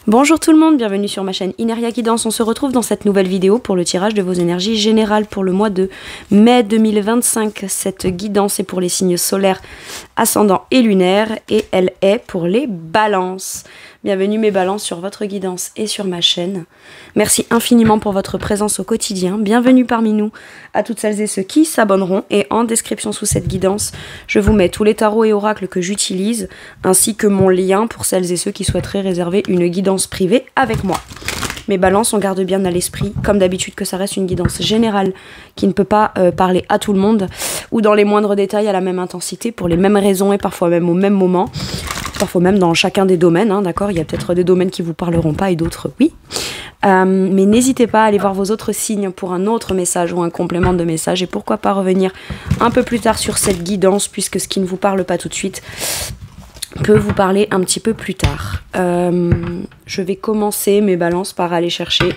Bonjour tout le monde, bienvenue sur ma chaîne Ineria Guidance. On se retrouve dans cette nouvelle vidéo pour le tirage de vos énergies générales pour le mois de mai 2025. Cette guidance est pour les signes solaires, ascendants et lunaires et elle est pour les balances. Bienvenue mes balances sur votre guidance et sur ma chaîne. Merci infiniment pour votre présence au quotidien. Bienvenue parmi nous à toutes celles et ceux qui s'abonneront. Et en description sous cette guidance, je vous mets tous les tarots et oracles que j'utilise, ainsi que mon lien pour celles et ceux qui souhaiteraient réserver une guidance privée avec moi. Mes balances, on garde bien à l'esprit, comme d'habitude, que ça reste une guidance générale qui ne peut pas parler à tout le monde, ou dans les moindres détails à la même intensité, pour les mêmes raisons et parfois même au même moment. Parfois même dans chacun des domaines, hein, d'accord. Il y a peut-être des domaines qui vous parleront pas et d'autres oui. Mais n'hésitez pas à aller voir vos autres signes pour un autre message ou un complément de message. Et pourquoi pas revenir un peu plus tard sur cette guidance, puisque ce qui ne vous parle pas tout de suite peut vous parler un petit peu plus tard. Je vais commencer mes balances par aller chercher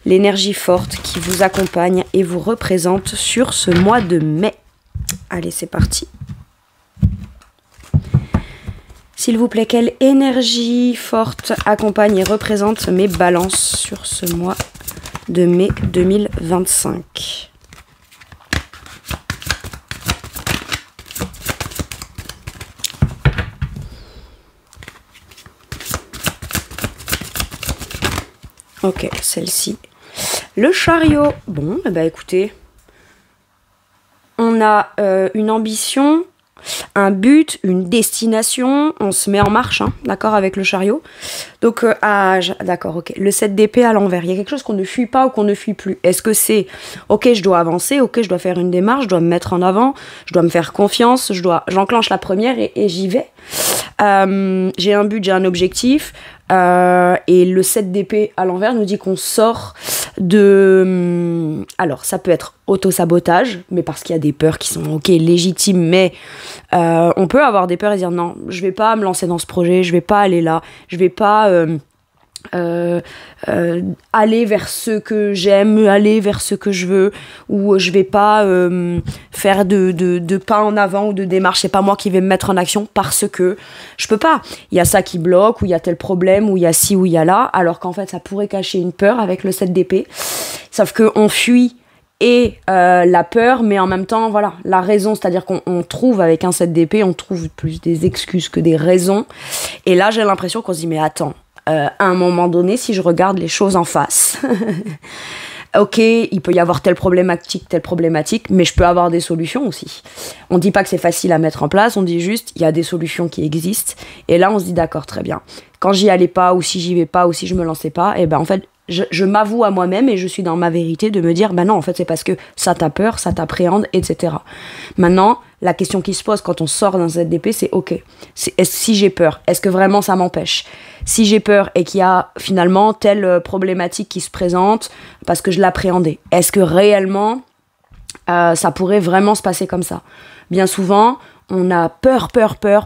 l'énergie forte qui vous accompagne et vous représente sur ce mois de mai. Allez, c'est parti. S'il vous plaît, quelle énergie forte accompagne et représente mes balances sur ce mois de mai 2025 ? Ok, celle-ci. Le chariot. Bon, eh ben, écoutez, on a une ambition, un but, une destination, on se met en marche, hein, d'accord, avec le chariot. Donc, d'accord, ok, le 7 d'épée à l'envers, il y a quelque chose qu'on ne fuit pas ou qu'on ne fuit plus. Est-ce que c'est, ok, je dois avancer, ok, je dois faire une démarche, je dois me mettre en avant, je dois me faire confiance, j'enclenche la première et j'y vais. J'ai un but, j'ai un objectif, et le 7 d'épée à l'envers nous dit qu'on sort de... Alors, ça peut être auto-sabotage, mais parce qu'il y a des peurs qui sont, ok, légitimes, mais on peut avoir des peurs et dire non, je vais pas me lancer dans ce projet, je vais pas aller là, je vais pas aller vers ce que j'aime, aller vers ce que je veux, ou je vais pas faire de pas en avant ou de démarche, c'est pas moi qui vais me mettre en action parce que je peux pas. Il y a ça qui bloque, ou il y a tel problème, ou il y a ci, ou il y a là, alors qu'en fait ça pourrait cacher une peur avec le 7 d'épée, sauf qu'on fuit et la peur, mais en même temps, voilà, la raison, c'est-à-dire qu'on trouve avec un 7 d'épée, on trouve plus des excuses que des raisons, et là j'ai l'impression qu'on se dit mais attends, à un moment donné, si je regarde les choses en face, ok, il peut y avoir telle problématique, mais je peux avoir des solutions aussi. On dit pas que c'est facile à mettre en place, on dit juste, il y a des solutions qui existent, et là on se dit d'accord, très bien. Quand j'y allais pas, ou si j'y vais pas, ou si je me lançais pas, et ben en fait, je m'avoue à moi-même et je suis dans ma vérité de me dire, bah non, en fait, c'est parce que ça t'a peur, ça t'appréhende, etc. Maintenant, la question qui se pose quand on sort d'un ZDP, c'est ok, si j'ai peur, est-ce que vraiment ça m'empêche ? Si j'ai peur et qu'il y a finalement telle problématique qui se présente parce que je l'appréhendais, est-ce que réellement ça pourrait vraiment se passer comme ça ? Bien souvent, on a peur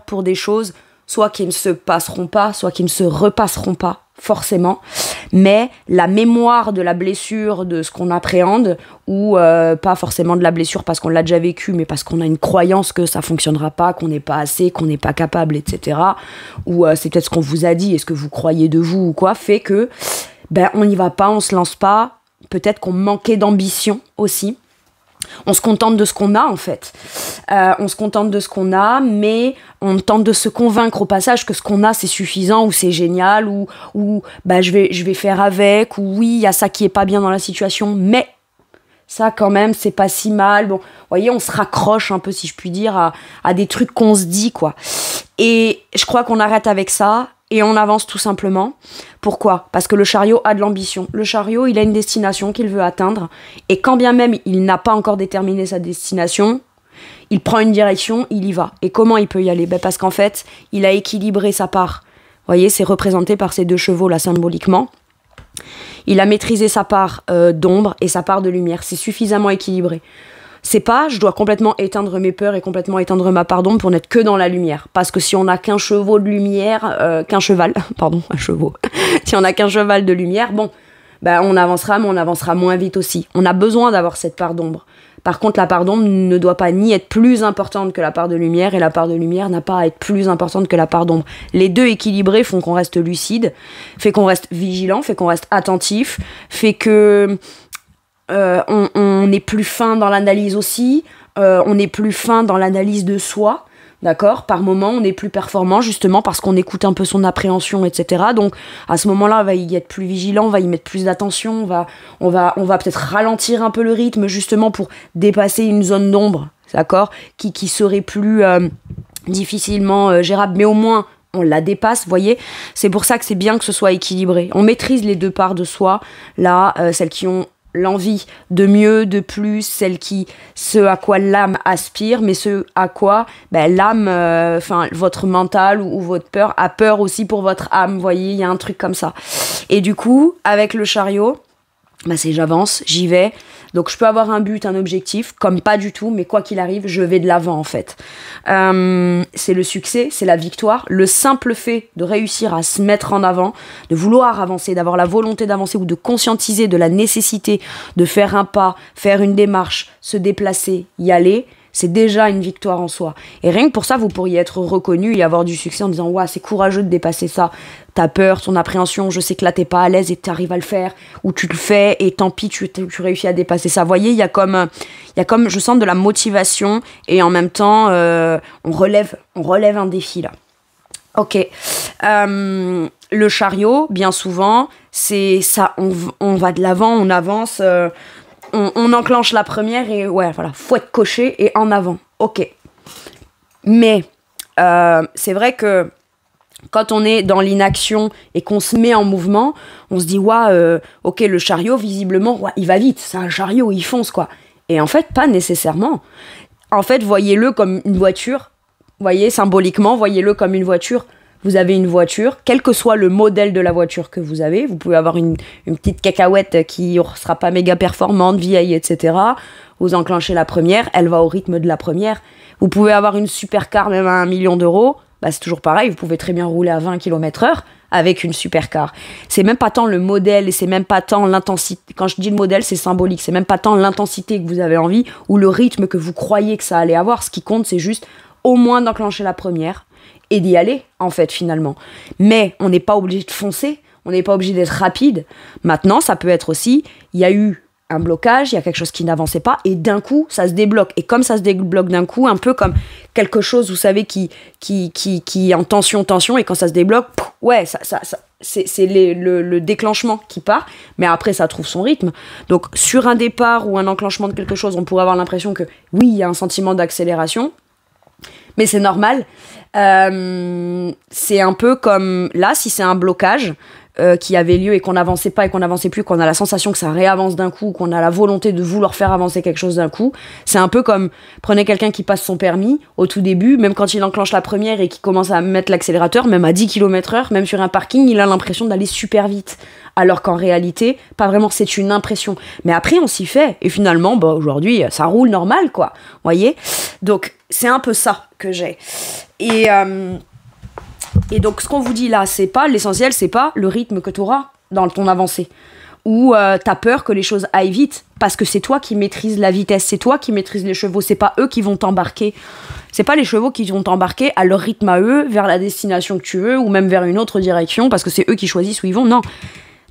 pour des choses, soit qui ne se passeront pas, soit qui ne se repasseront pas, forcément, mais la mémoire de la blessure, de ce qu'on appréhende, ou pas forcément de la blessure parce qu'on l'a déjà vécu, mais parce qu'on a une croyance que ça fonctionnera pas, qu'on n'est pas assez, qu'on n'est pas capable, etc. Ou c'est peut-être ce qu'on vous a dit, et ce que vous croyez de vous ou quoi, fait que ben on n'y va pas, on se lance pas, peut-être qu'on manquait d'ambition aussi. On se contente de ce qu'on a en fait. On se contente de ce qu'on a, mais on tente de se convaincre au passage que ce qu'on a c'est suffisant ou c'est génial ou bah, je vais faire avec, ou oui il y a ça qui est pas bien dans la situation, mais ça quand même c'est pas si mal. Bon, vous voyez, on se raccroche un peu si je puis dire à des trucs qu'on se dit quoi. Et je crois qu'on arrête avec ça. Et on avance tout simplement. Pourquoi ? Parce que le chariot a de l'ambition. Le chariot, il a une destination qu'il veut atteindre. Et quand bien même il n'a pas encore déterminé sa destination, il prend une direction, il y va. Et comment il peut y aller ? Ben parce qu'en fait, il a équilibré sa part. Vous voyez, c'est représenté par ces deux chevaux là symboliquement. Il a maîtrisé sa part d'ombre et sa part de lumière. C'est suffisamment équilibré. C'est pas, je dois complètement éteindre mes peurs et complètement éteindre ma part d'ombre pour n'être que dans la lumière. Parce que si on n'a qu'un cheval de lumière, si on n'a qu'un cheval de lumière, bon, ben on avancera, mais on avancera moins vite aussi. On a besoin d'avoir cette part d'ombre. Par contre, la part d'ombre ne doit pas ni être plus importante que la part de lumière, et la part de lumière n'a pas à être plus importante que la part d'ombre. Les deux équilibrés font qu'on reste lucide, fait qu'on reste vigilant, fait qu'on reste attentif, fait que on est plus fin dans l'analyse aussi, on est plus fin dans l'analyse de soi. D'accord ? Par moment, on est plus performant justement parce qu'on écoute un peu son appréhension, etc. Donc, à ce moment-là, on va y être plus vigilant, on va y mettre plus d'attention, on va peut-être ralentir un peu le rythme justement pour dépasser une zone d'ombre, d'accord ? Qui serait plus difficilement gérable, mais au moins on la dépasse, vous voyez ? C'est pour ça que c'est bien que ce soit équilibré. On maîtrise les deux parts de soi, là, celles qui ont l'envie de mieux, de plus, ce à quoi l'âme aspire, mais ce à quoi l'âme, votre mental ou votre peur a peur aussi pour votre âme, vous voyez, il y a un truc comme ça. Et du coup, avec le chariot, c'est j'avance, j'y vais. Donc je peux avoir un but, un objectif, comme pas du tout, mais quoi qu'il arrive, je vais de l'avant en fait. C'est le succès, c'est la victoire. Le simple fait de réussir à se mettre en avant, de vouloir avancer, d'avoir la volonté d'avancer ou de conscientiser de la nécessité de faire un pas, faire une démarche, se déplacer, y aller, c'est déjà une victoire en soi. Et rien que pour ça, vous pourriez être reconnu et avoir du succès en disant « Ouah, c'est courageux de dépasser ça. Ta peur, ton appréhension, je sais que là, t'es pas à l'aise et t'arrives à le faire. Ou tu le fais et tant pis, tu réussis à dépasser ça. » Vous voyez, il y a comme, je sens de la motivation et en même temps, on relève un défi là. Ok. Le chariot, bien souvent, c'est ça, on va de l'avant, on avance... On enclenche la première et faut être coché et en avant. Ok. Mais c'est vrai que quand on est dans l'inaction et qu'on se met en mouvement, on se dit ok, le chariot visiblement il va vite, c'est un chariot, il fonce quoi. Et en fait pas nécessairement. En fait voyez-le comme une voiture. Voyez symboliquement, voyez-le comme une voiture. Vous avez une voiture, quel que soit le modèle de la voiture que vous avez, vous pouvez avoir une petite cacahuète qui ne sera pas méga performante, vieille, etc. Vous enclenchez la première, elle va au rythme de la première. Vous pouvez avoir une supercar même à 1 million d'euros, c'est toujours pareil, vous pouvez très bien rouler à 20 km/h avec une supercar. C'est même pas tant le modèle et c'est même pas tant l'intensité. Quand je dis le modèle, c'est symbolique. C'est même pas tant l'intensité que vous avez envie ou le rythme que vous croyez que ça allait avoir. Ce qui compte, c'est juste au moins d'enclencher la première et d'y aller, en fait, finalement. Mais on n'est pas obligé de foncer, on n'est pas obligé d'être rapide. Maintenant, ça peut être aussi, il y a eu un blocage, il y a quelque chose qui n'avançait pas, et d'un coup, ça se débloque. Et comme ça se débloque d'un coup, un peu comme quelque chose, vous savez, qui est en tension, et quand ça se débloque, c'est le déclenchement qui part, mais après, ça trouve son rythme. Donc, sur un départ ou un enclenchement de quelque chose, on pourrait avoir l'impression que, oui, il y a un sentiment d'accélération, mais c'est normal. C'est un peu comme là, si c'est un blocage qui avait lieu et qu'on n'avançait pas et qu'on n'avançait plus, qu'on a la sensation que ça réavance d'un coup, qu'on a la volonté de vouloir faire avancer quelque chose d'un coup, c'est un peu comme, prenez quelqu'un qui passe son permis au tout début, même quand il enclenche la première et qu'il commence à mettre l'accélérateur, même à 10 km/h, même sur un parking, il a l'impression d'aller super vite. Alors qu'en réalité, pas vraiment, c'est une impression. Mais après, on s'y fait. Et finalement, aujourd'hui, ça roule normal, quoi. Vous voyez ? Donc, c'est un peu ça que j'ai. Et donc, ce qu'on vous dit là, c'est pas l'essentiel, c'est pas le rythme que tu auras dans ton avancée. Ou t'as peur que les choses aillent vite, parce que c'est toi qui maîtrises la vitesse, c'est toi qui maîtrises les chevaux, c'est pas eux qui vont t'embarquer. C'est pas les chevaux qui vont t'embarquer à leur rythme à eux, vers la destination que tu veux, ou même vers une autre direction, parce que c'est eux qui choisissent où ils vont. Non.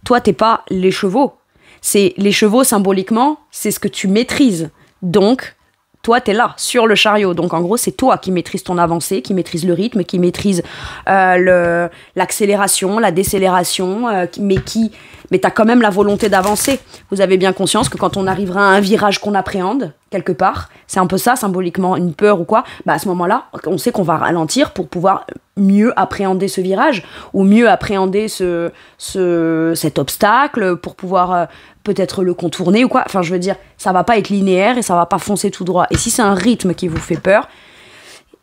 Toi, t'es pas les chevaux. C'est les chevaux, symboliquement, c'est ce que tu maîtrises. Donc, toi, t'es là, sur le chariot. Donc, en gros, c'est toi qui maîtrise ton avancée, qui maîtrise le rythme, qui maîtrise l'accélération, la décélération, mais t'as quand même la volonté d'avancer. Vous avez bien conscience que quand on arrivera à un virage qu'on appréhende, quelque part, c'est un peu ça, symboliquement, une peur ou quoi, à ce moment-là, on sait qu'on va ralentir pour pouvoir mieux appréhender ce virage, ou mieux appréhender cet obstacle, pour pouvoir peut-être le contourner ou quoi. Enfin, je veux dire, ça va pas être linéaire et ça va pas foncer tout droit. Et si c'est un rythme qui vous fait peur,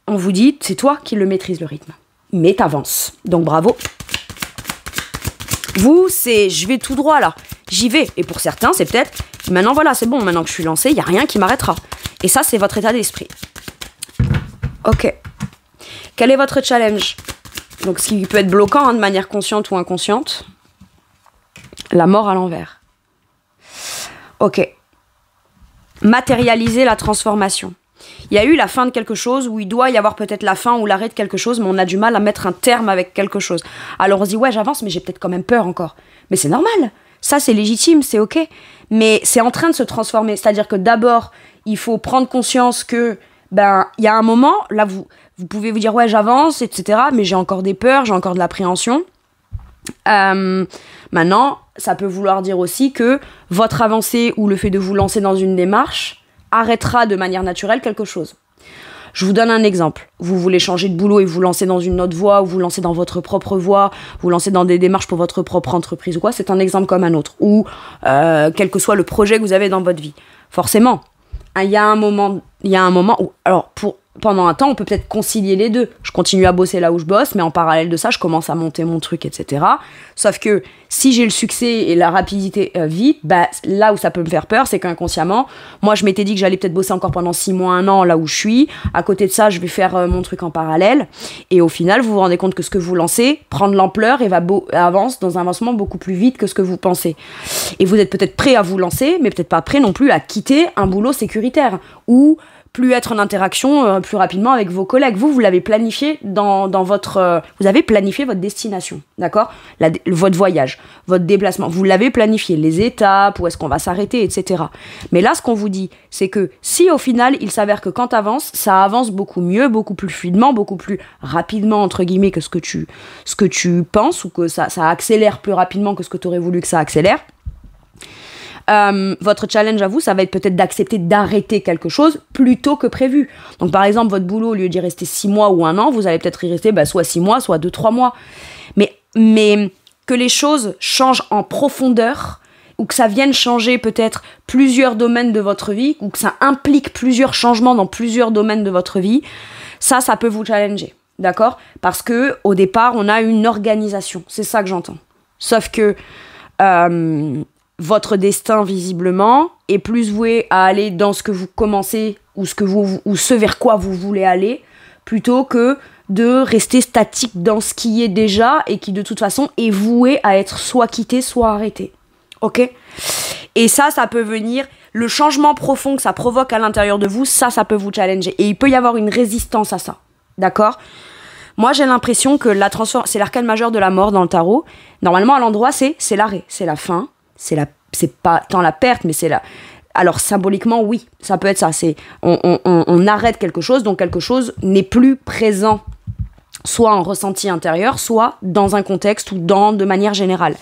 on vous dit, c'est toi qui le maîtrise, le rythme. Mais t'avances. Donc bravo. Vous, c'est je vais tout droit là, j'y vais. Et pour certains, c'est peut-être maintenant voilà, c'est bon, maintenant que je suis lancée, il n'y a rien qui m'arrêtera. Et ça, c'est votre état d'esprit. Ok. Quel est votre challenge? Donc, ce qui peut être bloquant de manière consciente ou inconsciente. La mort à l'envers. Ok. matérialiser la transformation. Il y a eu la fin de quelque chose, où il doit y avoir peut-être la fin ou l'arrêt de quelque chose, mais on a du mal à mettre un terme avec quelque chose. Alors on se dit, ouais, j'avance, mais j'ai peut-être quand même peur encore. Mais c'est normal, ça c'est légitime, c'est ok. Mais c'est en train de se transformer. C'est-à-dire que d'abord, il faut prendre conscience que, il y a un moment, là, vous pouvez vous dire, ouais, j'avance, etc., mais j'ai encore des peurs, j'ai encore de l'appréhension. Maintenant, ça peut vouloir dire aussi que votre avancée ou le fait de vous lancer dans une démarche arrêtera de manière naturelle quelque chose. Je vous donne un exemple. Vous voulez changer de boulot et vous lancez dans une autre voie, ou vous lancez dans votre propre voie, vous lancez dans des démarches pour votre propre entreprise ou quoi, c'est un exemple comme un autre. Ou quel que soit le projet que vous avez dans votre vie. Forcément, il y a un moment où, alors pendant un temps, on peut peut-être concilier les deux. Je continue à bosser là où je bosse, mais en parallèle de ça, je commence à monter mon truc, etc. Sauf que si j'ai le succès et la rapidité vite, là où ça peut me faire peur, c'est qu'inconsciemment, moi, je m'étais dit que j'allais peut-être bosser encore pendant 6 mois, 1 an, là où je suis. À côté de ça, je vais faire mon truc en parallèle. Et au final, vous vous rendez compte que ce que vous lancez prend de l'ampleur et avance dans un avancement beaucoup plus vite que ce que vous pensez. Et vous êtes peut-être prêt à vous lancer, mais peut-être pas prêt non plus à quitter un boulot sécuritaire ou plus être en interaction plus rapidement avec vos collègues. Vous l'avez planifié dans votre... vous avez planifié votre destination, d'accord ? Votre voyage, votre déplacement. Vous l'avez planifié, les étapes, où est-ce qu'on va s'arrêter, etc. Mais là, ce qu'on vous dit, c'est que si au final, il s'avère que quand t'avances, ça avance beaucoup mieux, beaucoup plus fluidement, beaucoup plus rapidement, entre guillemets, que ce que tu penses, ou que ça accélère plus rapidement que ce que tu aurais voulu que ça accélère, votre challenge à vous, ça va être peut-être d'accepter d'arrêter quelque chose plus tôt que prévu. Donc par exemple, votre boulot, au lieu d'y rester 6 mois ou 1 an, vous allez peut-être y rester soit 6 mois, soit 2-3 mois. Mais que les choses changent en profondeur, ou que ça vienne changer peut-être plusieurs domaines de votre vie, ou que ça implique plusieurs changements dans plusieurs domaines de votre vie, ça peut vous challenger, d'accord ? Parce que au départ, on a une organisation, c'est ça que j'entends. Sauf que votre destin, visiblement, est plus voué à aller dans ce que vous commencez ou ce vers quoi vous voulez aller, plutôt que de rester statique dans ce qui est déjà et qui, de toute façon, est voué à être soit quitté, soit arrêté. Ok ? Et ça peut venir... Le changement profond que ça provoque à l'intérieur de vous, ça peut vous challenger. Et il peut y avoir une résistance à ça. D'accord ? Moi, j'ai l'impression que c'est l'arcane majeur de la mort dans le tarot. Normalement, à l'endroit, c'est l'arrêt, c'est la fin. C'est pas tant la perte, mais c'est la... Alors, symboliquement, oui, ça peut être ça. C'est on arrête quelque chose, donc quelque chose n'est plus présent, soit en ressenti intérieur, soit dans un contexte ou de manière générale.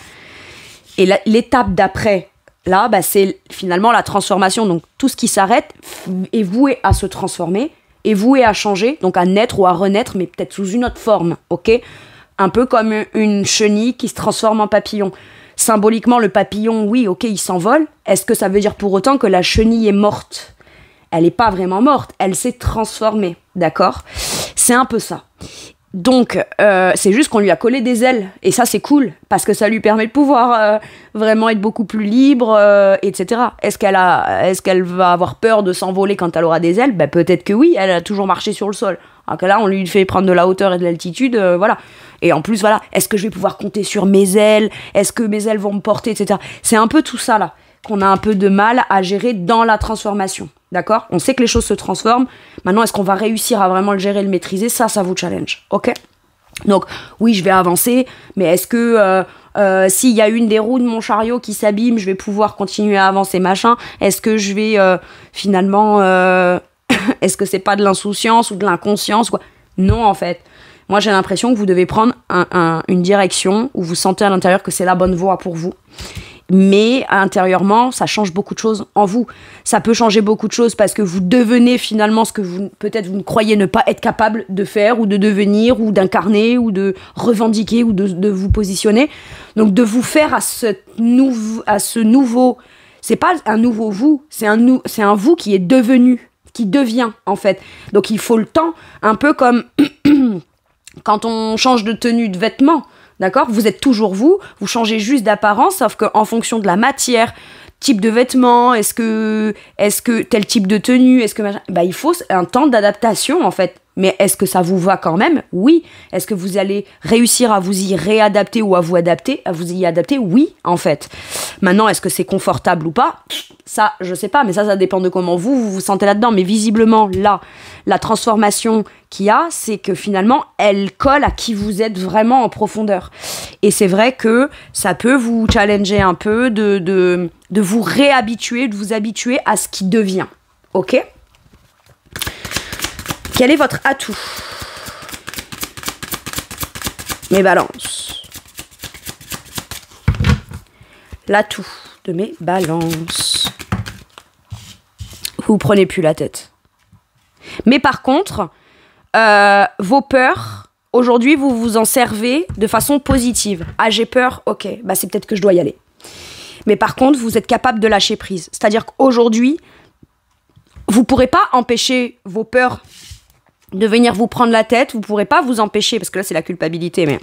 Et l'étape d'après, là, c'est finalement la transformation. Donc, tout ce qui s'arrête est voué à se transformer, est voué à changer, donc à naître ou à renaître, mais peut-être sous une autre forme, ok ? Un peu comme une chenille qui se transforme en papillon. Symboliquement, le papillon, oui, ok, il s'envole. Est-ce que ça veut dire pour autant que la chenille est morte ? Elle n'est pas vraiment morte, elle s'est transformée, d'accord ? C'est un peu ça. Donc, c'est juste qu'on lui a collé des ailes. Et ça, c'est cool, parce que ça lui permet de pouvoir vraiment être beaucoup plus libre, etc. Est-ce qu'elle va avoir peur de s'envoler quand elle aura des ailes ? Peut-être que oui, elle a toujours marché sur le sol. Alors que là, on lui fait prendre de la hauteur et de l'altitude, voilà. Et en plus, voilà, est-ce que je vais pouvoir compter sur mes ailes ? Est-ce que mes ailes vont me porter, etc. C'est un peu tout ça, là, qu'on a un peu de mal à gérer dans la transformation, d'accord ? On sait que les choses se transforment. Maintenant, est-ce qu'on va réussir à vraiment le gérer, le maîtriser ? Ça vous challenge, ok ? Donc, oui, je vais avancer, mais est-ce que s'il y a une des roues de mon chariot qui s'abîme, je vais pouvoir continuer à avancer, machin ? Est-ce que je vais finalement... est-ce que c'est pas de l'insouciance ou de l'inconscience, quoi ? Non, en fait. Moi, j'ai l'impression que vous devez prendre une direction où vous sentez à l'intérieur que c'est la bonne voie pour vous. Mais intérieurement, ça change beaucoup de choses en vous. Ça peut changer beaucoup de choses parce que vous devenez finalement ce que peut-être vous ne croyez ne pas être capable de faire ou de devenir ou d'incarner ou de revendiquer ou de vous positionner. Donc de vous faire à ce nouveau... C'est pas un nouveau vous, c'est un vous qui est devenu, qui devient en fait. Donc il faut le temps, un peu comme quand on change de tenue de vêtements. D'accord ? Vous êtes toujours vous changez juste d'apparence, sauf qu'en fonction de la matière, type de vêtements, est-ce que tel type de tenue, est-ce que machin, bah il faut un temps d'adaptation en fait. Mais est-ce que ça vous va quand même? Oui. Est-ce que vous allez réussir à vous y réadapter ou à vous y adapter? Oui, en fait. Maintenant, est-ce que c'est confortable ou pas? Ça, je sais pas, mais ça dépend de comment vous vous sentez là-dedans. Mais visiblement, là, la transformation qu'il y a, c'est que finalement, elle colle à qui vous êtes vraiment en profondeur. Et c'est vrai que ça peut vous challenger un peu de vous réhabituer, de vous habituer à ce qui devient. Ok? Quel est votre atout? Mes balances. L'atout de mes balances. Vous prenez plus la tête. Mais par contre, vos peurs, aujourd'hui, vous vous en servez de façon positive. Ah, j'ai peur, ok, bah c'est peut-être que je dois y aller. Mais par contre, vous êtes capable de lâcher prise. C'est-à-dire qu'aujourd'hui, vous ne pourrez pas empêcher vos peurs de venir vous prendre la tête, vous ne pourrez pas vous empêcher, parce que là c'est la culpabilité, mais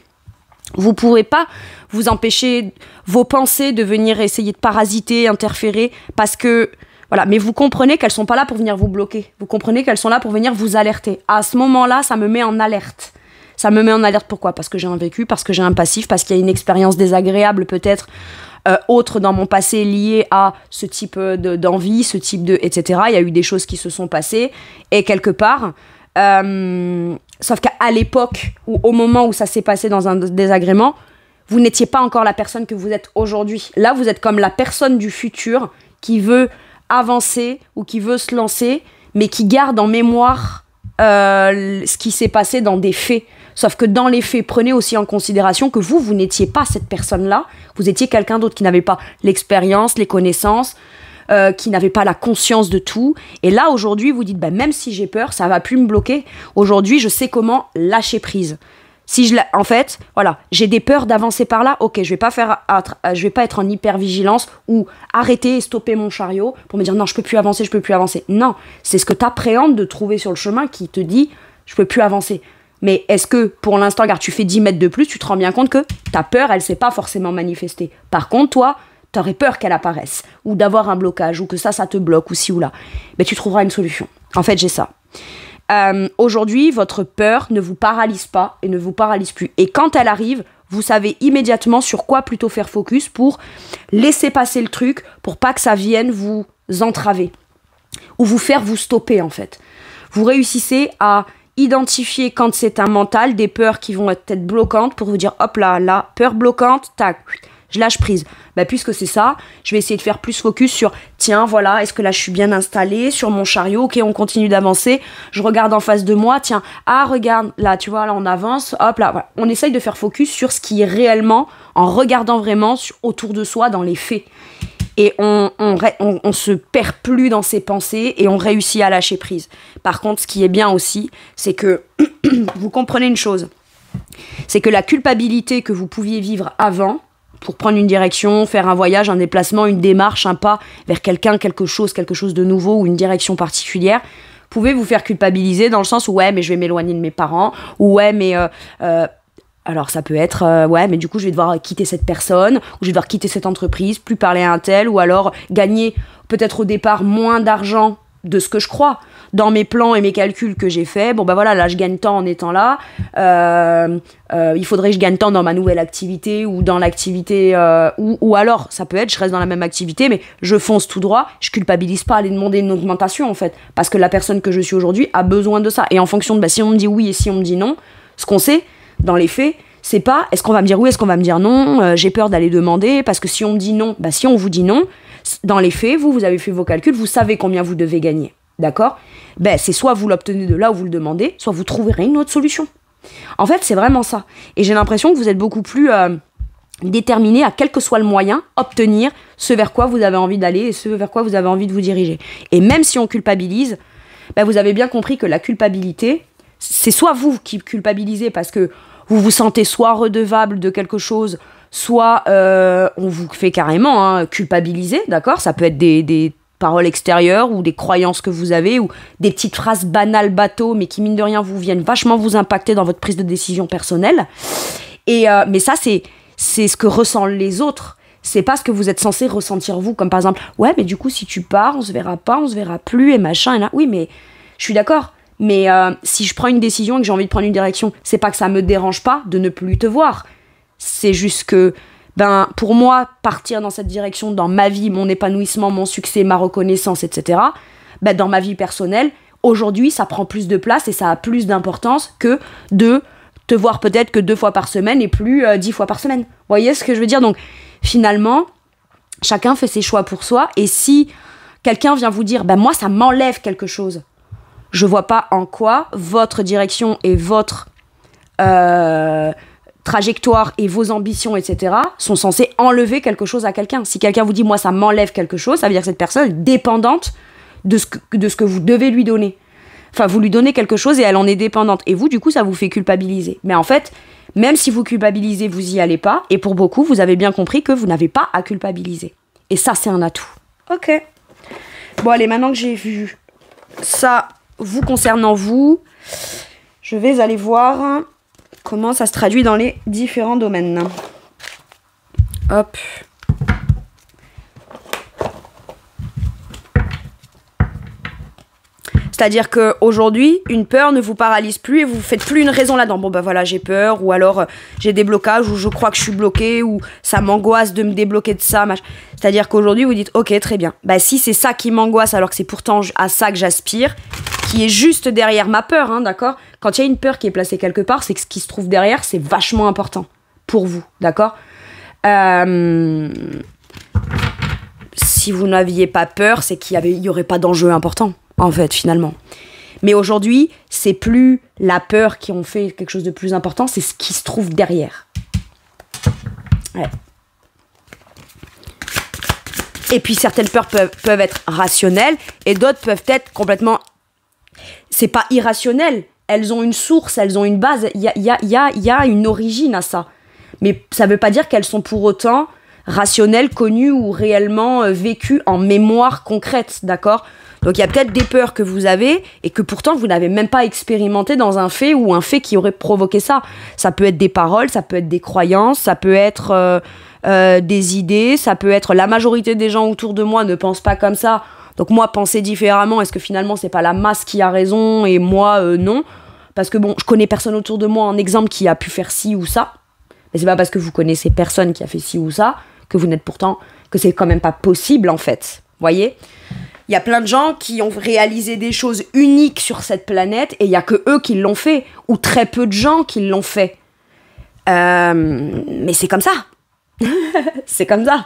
vous ne pourrez pas vous empêcher vos pensées de venir essayer de parasiter, interférer, parce que, voilà, mais vous comprenez qu'elles ne sont pas là pour venir vous bloquer, vous comprenez qu'elles sont là pour venir vous alerter. À ce moment-là, ça me met en alerte. Ça me met en alerte pourquoi? Parce que j'ai un vécu, parce que j'ai un passif, parce qu'il y a une expérience désagréable peut-être, autre dans mon passé liée à ce type d'envie, ce type de... etc. Il y a eu des choses qui se sont passées, et quelque part... sauf qu'à l'époque ou au moment où ça s'est passé dans un désagrément, vous n'étiez pas encore la personne que vous êtes aujourd'hui. Là, vous êtes comme la personne du futur qui veut avancer ou qui veut se lancer, mais qui garde en mémoire ce qui s'est passé dans des faits. Sauf que dans les faits, prenez aussi en considération que vous n'étiez pas cette personne-là. Vous étiez quelqu'un d'autre qui n'avait pas l'expérience, les connaissances, qui n'avait pas la conscience de tout. Et là, aujourd'hui, vous dites, bah, même si j'ai peur, ça va plus me bloquer. Aujourd'hui, je sais comment lâcher prise. En fait, voilà, j'ai des peurs d'avancer par là. Ok, je vais pas être en hypervigilance ou arrêter et stopper mon chariot pour me dire non, je peux plus avancer. Non, c'est ce que tu appréhendes de trouver sur le chemin qui te dit je peux plus avancer. Mais est-ce que, pour l'instant, car tu fais 10 mètres de plus, tu te rends bien compte que ta peur, elle s'est pas forcément manifestée. Par contre, toi, t'aurais peur qu'elle apparaisse, ou d'avoir un blocage, ou que ça te bloque, ou ci ou là. Mais tu trouveras une solution. En fait, j'ai ça. Aujourd'hui, votre peur ne vous paralyse pas et ne vous paralyse plus. Et quand elle arrive, vous savez immédiatement sur quoi plutôt faire focus pour laisser passer le truc, pour pas que ça vienne vous entraver, ou vous faire vous stopper, en fait. Vous réussissez à identifier quand c'est un mental, des peurs qui vont être peut-être bloquantes, pour vous dire, hop là, peur bloquante, tac, je lâche prise. Bah, puisque c'est ça, je vais essayer de faire plus focus sur, tiens, voilà, est-ce que là je suis bien installée sur mon chariot? Ok, on continue d'avancer. Je regarde en face de moi, tiens, ah, regarde, là, tu vois, là, on avance, hop, là, voilà. On essaye de faire focus sur ce qui est réellement, en regardant vraiment autour de soi dans les faits. Et on se perd plus dans ses pensées et on réussit à lâcher prise. Par contre, ce qui est bien aussi, c'est que vous comprenez une chose. C'est que la culpabilité que vous pouviez vivre avant, pour prendre une direction, faire un voyage, un déplacement, une démarche, un pas vers quelqu'un, quelque chose de nouveau ou une direction particulière, pouvez vous faire culpabiliser dans le sens où ouais, mais je vais m'éloigner de mes parents, ou ouais, mais alors ça peut être ouais, mais du coup je vais devoir quitter cette personne, ou je vais devoir quitter cette entreprise, plus parler à un tel, ou alors gagner peut-être au départ moins d'argent de ce que je crois. Dans mes plans et mes calculs que j'ai faits, bon bah voilà, là je gagne tant en étant là, il faudrait que je gagne tant dans ma nouvelle activité ou dans l'activité, ou alors ça peut être, je reste dans la même activité mais je fonce tout droit, je culpabilise pas à aller demander une augmentation en fait, parce que la personne que je suis aujourd'hui a besoin de ça. Et en fonction de, bah, si on me dit oui et si on me dit non, ce qu'on sait dans les faits, c'est pas est-ce qu'on va me dire oui, est-ce qu'on va me dire non, j'ai peur d'aller demander, parce que si on me dit non, bah si on vous dit non, dans les faits, vous avez fait vos calculs, vous savez combien vous devez gagner. D'accord? Ben, c'est soit vous l'obtenez de là où vous le demandez, soit vous trouverez une autre solution. En fait, c'est vraiment ça. Et j'ai l'impression que vous êtes beaucoup plus déterminé à, quel que soit le moyen, obtenir ce vers quoi vous avez envie d'aller et ce vers quoi vous avez envie de vous diriger. Et même si on culpabilise, ben, vous avez bien compris que la culpabilité, c'est soit vous qui culpabilisez parce que vous vous sentez soit redevable de quelque chose, soit on vous fait carrément culpabiliser, d'accord? Ça peut être des paroles extérieures ou des croyances que vous avez ou des petites phrases banales, bateaux, mais qui, mine de rien, vous viennent vachement vous impacter dans votre prise de décision personnelle. Et, mais ça, c'est ce que ressentent les autres. c'est pas ce que vous êtes censé ressentir vous, comme par exemple, ouais, mais du coup, si tu pars, on se verra pas, on se verra plus, et machin, et là. Oui, mais je suis d'accord. Mais si je prends une décision et que j'ai envie de prendre une direction, c'est pas que ça me dérange pas de ne plus te voir. C'est juste que, pour moi, partir dans cette direction, dans ma vie, mon épanouissement, mon succès, ma reconnaissance, etc., dans ma vie personnelle, aujourd'hui, ça prend plus de place et ça a plus d'importance que de te voir peut-être que 2 fois par semaine et plus 10 fois par semaine. Vous voyez ce que je veux dire? Donc, finalement, chacun fait ses choix pour soi. Et si quelqu'un vient vous dire, moi, ça m'enlève quelque chose, je vois pas en quoi votre direction et votre trajectoire et vos ambitions, etc., sont censés enlever quelque chose à quelqu'un. Si quelqu'un vous dit, moi, ça m'enlève quelque chose, ça veut dire que cette personne est dépendante de ce que vous devez lui donner. Enfin, vous lui donnez quelque chose et elle en est dépendante. Et vous, du coup, ça vous fait culpabiliser. Mais en fait, même si vous culpabilisez, vous y allez pas. Et pour beaucoup, vous avez bien compris que vous n'avez pas à culpabiliser. Et ça, c'est un atout. Ok. Bon, allez, maintenant que j'ai vu ça vous concernant vous, je vais aller voir comment ça se traduit dans les différents domaines. Hop. C'est-à-dire qu'aujourd'hui, une peur ne vous paralyse plus et vous ne faites plus une raison là-dedans. Bon, voilà, j'ai peur, ou alors j'ai des blocages, ou je crois que je suis bloquée, ou ça m'angoisse de me débloquer de ça. C'est-à-dire qu'aujourd'hui, vous dites, ok, très bien. Si c'est ça qui m'angoisse, alors que c'est pourtant à ça que j'aspire, qui est juste derrière ma peur, hein, d'accord? Quand il y a une peur qui est placée quelque part, c'est que ce qui se trouve derrière, c'est vachement important pour vous, d'accord? Si vous n'aviez pas peur, c'est qu'il y aurait pas d'enjeu important. En fait, finalement. Mais aujourd'hui, c'est plus la peur qui en fait quelque chose de plus important, c'est ce qui se trouve derrière. Ouais. Et puis, certaines peurs peuvent être rationnelles et d'autres peuvent être complètement... C'est pas irrationnel. Elles ont une source, elles ont une base. Il y a une origine à ça. Mais ça veut pas dire qu'elles sont pour autant rationnelles, connues ou réellement vécues en mémoire concrète, d'accord ? Donc il y a peut-être des peurs que vous avez et que pourtant vous n'avez même pas expérimenté dans un fait ou un fait qui aurait provoqué ça. Ça peut être des paroles, ça peut être des croyances, ça peut être des idées, ça peut être la majorité des gens autour de moi ne pensent pas comme ça. Donc moi, penser différemment, est-ce que finalement c'est pas la masse qui a raison et moi non? Parce que bon, je connais personne autour de moi en exemple qui a pu faire ci ou ça. Mais c'est pas parce que vous connaissez personne qui a fait ci ou ça que vous n'êtes pourtant, que c'est quand même pas possible en fait. Voyez? Il y a plein de gens qui ont réalisé des choses uniques sur cette planète et il n'y a que eux qui l'ont fait, ou très peu de gens qui l'ont fait. Mais c'est comme ça. C'est comme ça.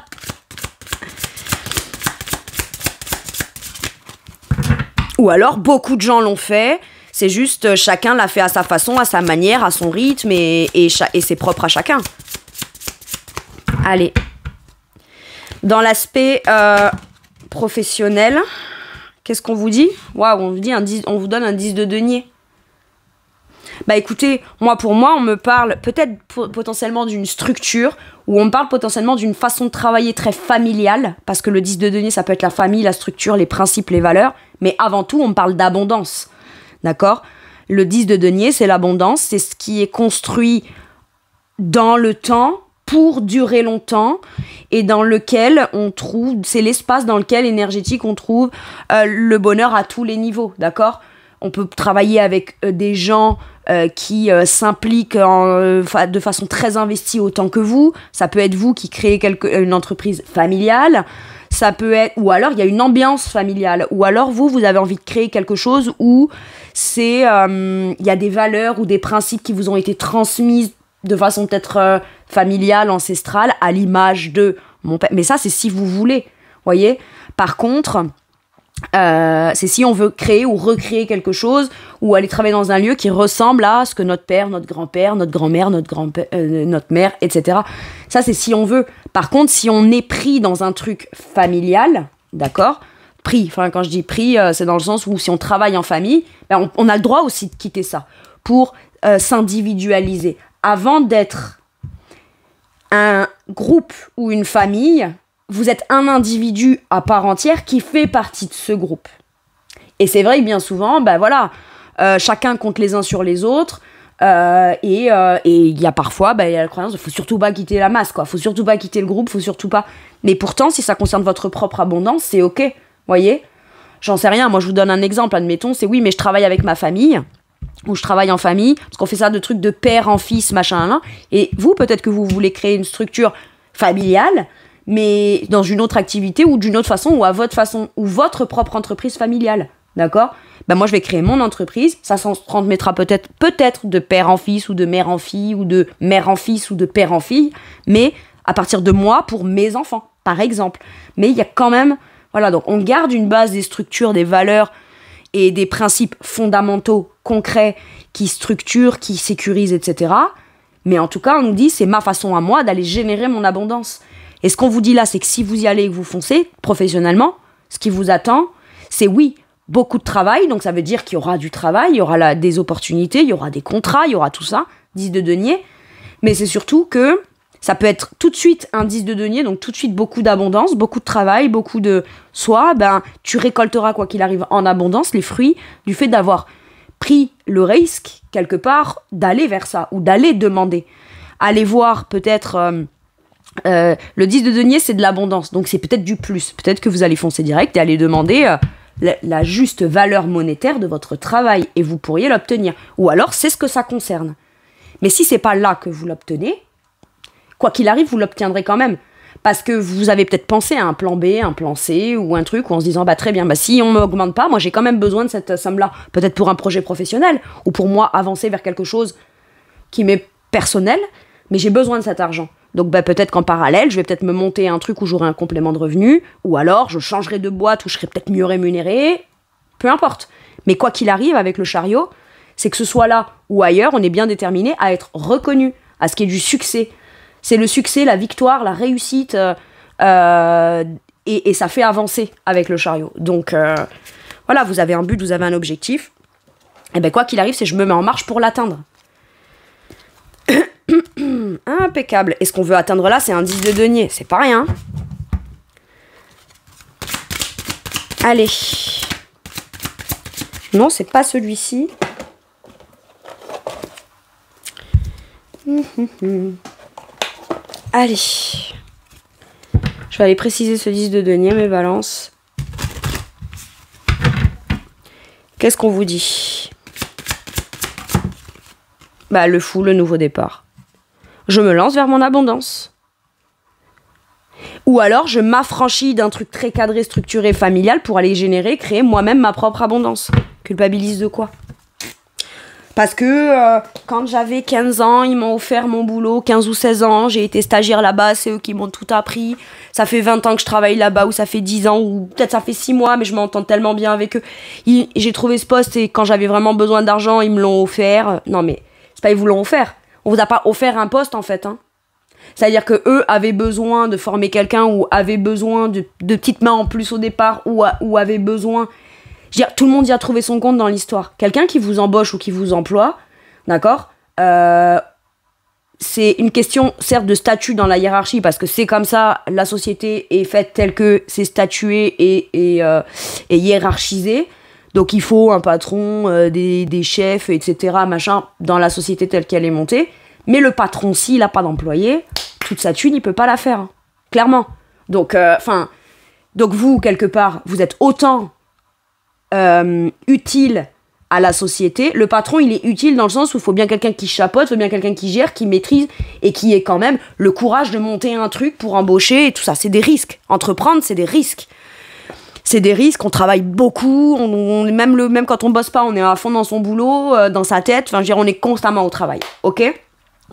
Ou alors, beaucoup de gens l'ont fait, c'est juste chacun l'a fait à sa façon, à sa manière, à son rythme et c'est propre à chacun. Allez. Dans l'aspect... professionnel, qu'est-ce qu'on vous dit? Waouh, on vous donne un 10 de denier. Écoutez, pour moi, on me parle peut-être potentiellement d'une structure, ou on me parle potentiellement d'une façon de travailler très familiale, parce que le 10 de denier, ça peut être la famille, la structure, les principes, les valeurs, mais avant tout, on me parle d'abondance. D'accord? Le 10 de denier, c'est l'abondance, c'est ce qui est construit dans le temps, pour durer longtemps, et dans lequel on trouve, c'est l'espace dans lequel énergétique on trouve le bonheur à tous les niveaux, d'accord? On peut travailler avec des gens qui s'impliquent de façon très investie autant que vous. Ça peut être vous qui créez une entreprise familiale, ça peut être, ou alors il y a une ambiance familiale, ou alors vous avez envie de créer quelque chose où c'est, il y a des valeurs ou des principes qui vous ont été transmises de façon peut-être familiale, ancestrale, à l'image de mon père. Mais ça, c'est si vous voulez, voyez. Par contre, c'est si on veut créer ou recréer quelque chose ou aller travailler dans un lieu qui ressemble à ce que notre père, notre grand-père, notre grand-mère, notre mère, etc. Ça, c'est si on veut. Par contre, si on est pris dans un truc familial, d'accord ? Pris, quand je dis pris, c'est dans le sens où si on travaille en famille, on a le droit aussi de quitter ça pour s'individualiser. Avant d'être un groupe ou une famille, vous êtes un individu à part entière qui fait partie de ce groupe. Et c'est vrai que bien souvent, chacun compte les uns sur les autres. Et il y a parfois, il y a la croyance, il faut surtout pas quitter la masse, quoi. Faut surtout pas quitter le groupe, faut surtout pas. Mais pourtant, si ça concerne votre propre abondance, c'est ok, voyez. J'en sais rien. Moi, je vous donne un exemple. Admettons, c'est oui, mais je travaille avec ma famille. Où je travaille en famille, parce qu'on fait ça de trucs de père en fils, machin, là. Et vous, peut-être que vous voulez créer une structure familiale, mais dans une autre activité ou d'une autre façon, ou à votre façon, ou votre propre entreprise familiale, d'accord ? Moi, je vais créer mon entreprise, ça s'en transmettra peut-être de père en fils, ou de mère en fille, ou de mère en fils, ou de père en fille, mais à partir de moi, pour mes enfants, par exemple. Mais il y a quand même, voilà, donc on garde une base des structures, des valeurs, et des principes fondamentaux, concrets, qui structurent, qui sécurisent, etc. Mais en tout cas, on nous dit, c'est ma façon à moi d'aller générer mon abondance. Et ce qu'on vous dit là, c'est que si vous y allez et que vous foncez, professionnellement, ce qui vous attend, c'est oui, beaucoup de travail, donc ça veut dire qu'il y aura du travail, il y aura des opportunités, il y aura des contrats, il y aura tout ça, 10 de denier, mais c'est surtout que ça peut être tout de suite un 10 de denier, donc tout de suite beaucoup d'abondance, beaucoup de travail, beaucoup de... Soit, tu récolteras, quoi qu'il arrive, en abondance, les fruits du fait d'avoir pris le risque, quelque part, d'aller vers ça, ou d'aller demander. Aller voir, peut-être... le 10 de denier, c'est de l'abondance, donc c'est peut-être du plus. Peut-être que vous allez foncer direct et aller demander la juste valeur monétaire de votre travail, et vous pourriez l'obtenir. Ou alors, c'est ce que ça concerne. Mais si c'est pas là que vous l'obtenez, quoi qu'il arrive, vous l'obtiendrez quand même. Parce que vous avez peut-être pensé à un plan B, un plan C, ou un truc où en se disant, très bien, si on ne m'augmente pas, moi j'ai quand même besoin de cette somme-là. Peut-être pour un projet professionnel, ou pour moi avancer vers quelque chose qui m'est personnel, mais j'ai besoin de cet argent. Donc peut-être qu'en parallèle, je vais peut-être me monter un truc où j'aurai un complément de revenu, ou alors je changerai de boîte où je serai peut-être mieux rémunéré, peu importe. Mais quoi qu'il arrive avec le chariot, c'est que ce soit là ou ailleurs, on est bien déterminé à être reconnu, à ce qui est du succès. C'est le succès, la victoire, la réussite, et ça fait avancer avec le chariot. Donc voilà, vous avez un but, vous avez un objectif, et quoi qu'il arrive, c'est je me mets en marche pour l'atteindre. Impeccable. Et ce qu'on veut atteindre là, c'est un 10 de denier. C'est pas rien. Allez. Non, c'est pas celui-ci. Allez. Je vais aller préciser ce 10 de denier, mes balances. Qu'est-ce qu'on vous dit ? Le fou, le nouveau départ. Je me lance vers mon abondance. Ou alors, je m'affranchis d'un truc très cadré, structuré, familial pour aller créer moi-même ma propre abondance. Culpabilise de quoi ? Parce que quand j'avais 15 ans, ils m'ont offert mon boulot, 15 ou 16 ans, j'ai été stagiaire là-bas, c'est eux qui m'ont tout appris. Ça fait 20 ans que je travaille là-bas, ou ça fait 10 ans, ou peut-être ça fait 6 mois, mais je m'entends tellement bien avec eux. J'ai trouvé ce poste et quand j'avais vraiment besoin d'argent, ils me l'ont offert. Non mais, c'est pas ils vous l'ont offert. On vous a pas offert un poste en fait. C'est-à-dire que eux avaient besoin de former quelqu'un, ou avaient besoin de petites mains en plus au départ, ou avaient besoin... Je veux dire, tout le monde y a trouvé son compte dans l'histoire. Quelqu'un qui vous embauche ou qui vous emploie, d'accord, c'est une question, certes, de statut dans la hiérarchie, parce que c'est comme ça, la société est faite telle que c'est statué et hiérarchisé. Donc il faut un patron, des chefs, etc., machin, dans la société telle qu'elle est montée. Mais le patron, s'il n'a pas d'employé, toute sa thune, il peut pas la faire. Clairement. Donc, donc vous, quelque part, vous êtes autant utile à la société. Le patron, il est utile dans le sens où il faut bien quelqu'un qui chapeaute, il faut bien quelqu'un qui gère, qui maîtrise, et qui ait quand même le courage de monter un truc pour embaucher et tout ça. C'est des risques. Entreprendre, c'est des risques. C'est des risques, on travaille beaucoup, même quand on bosse pas, on est à fond dans son boulot, dans sa tête, enfin je veux dire, on est constamment au travail, ok ?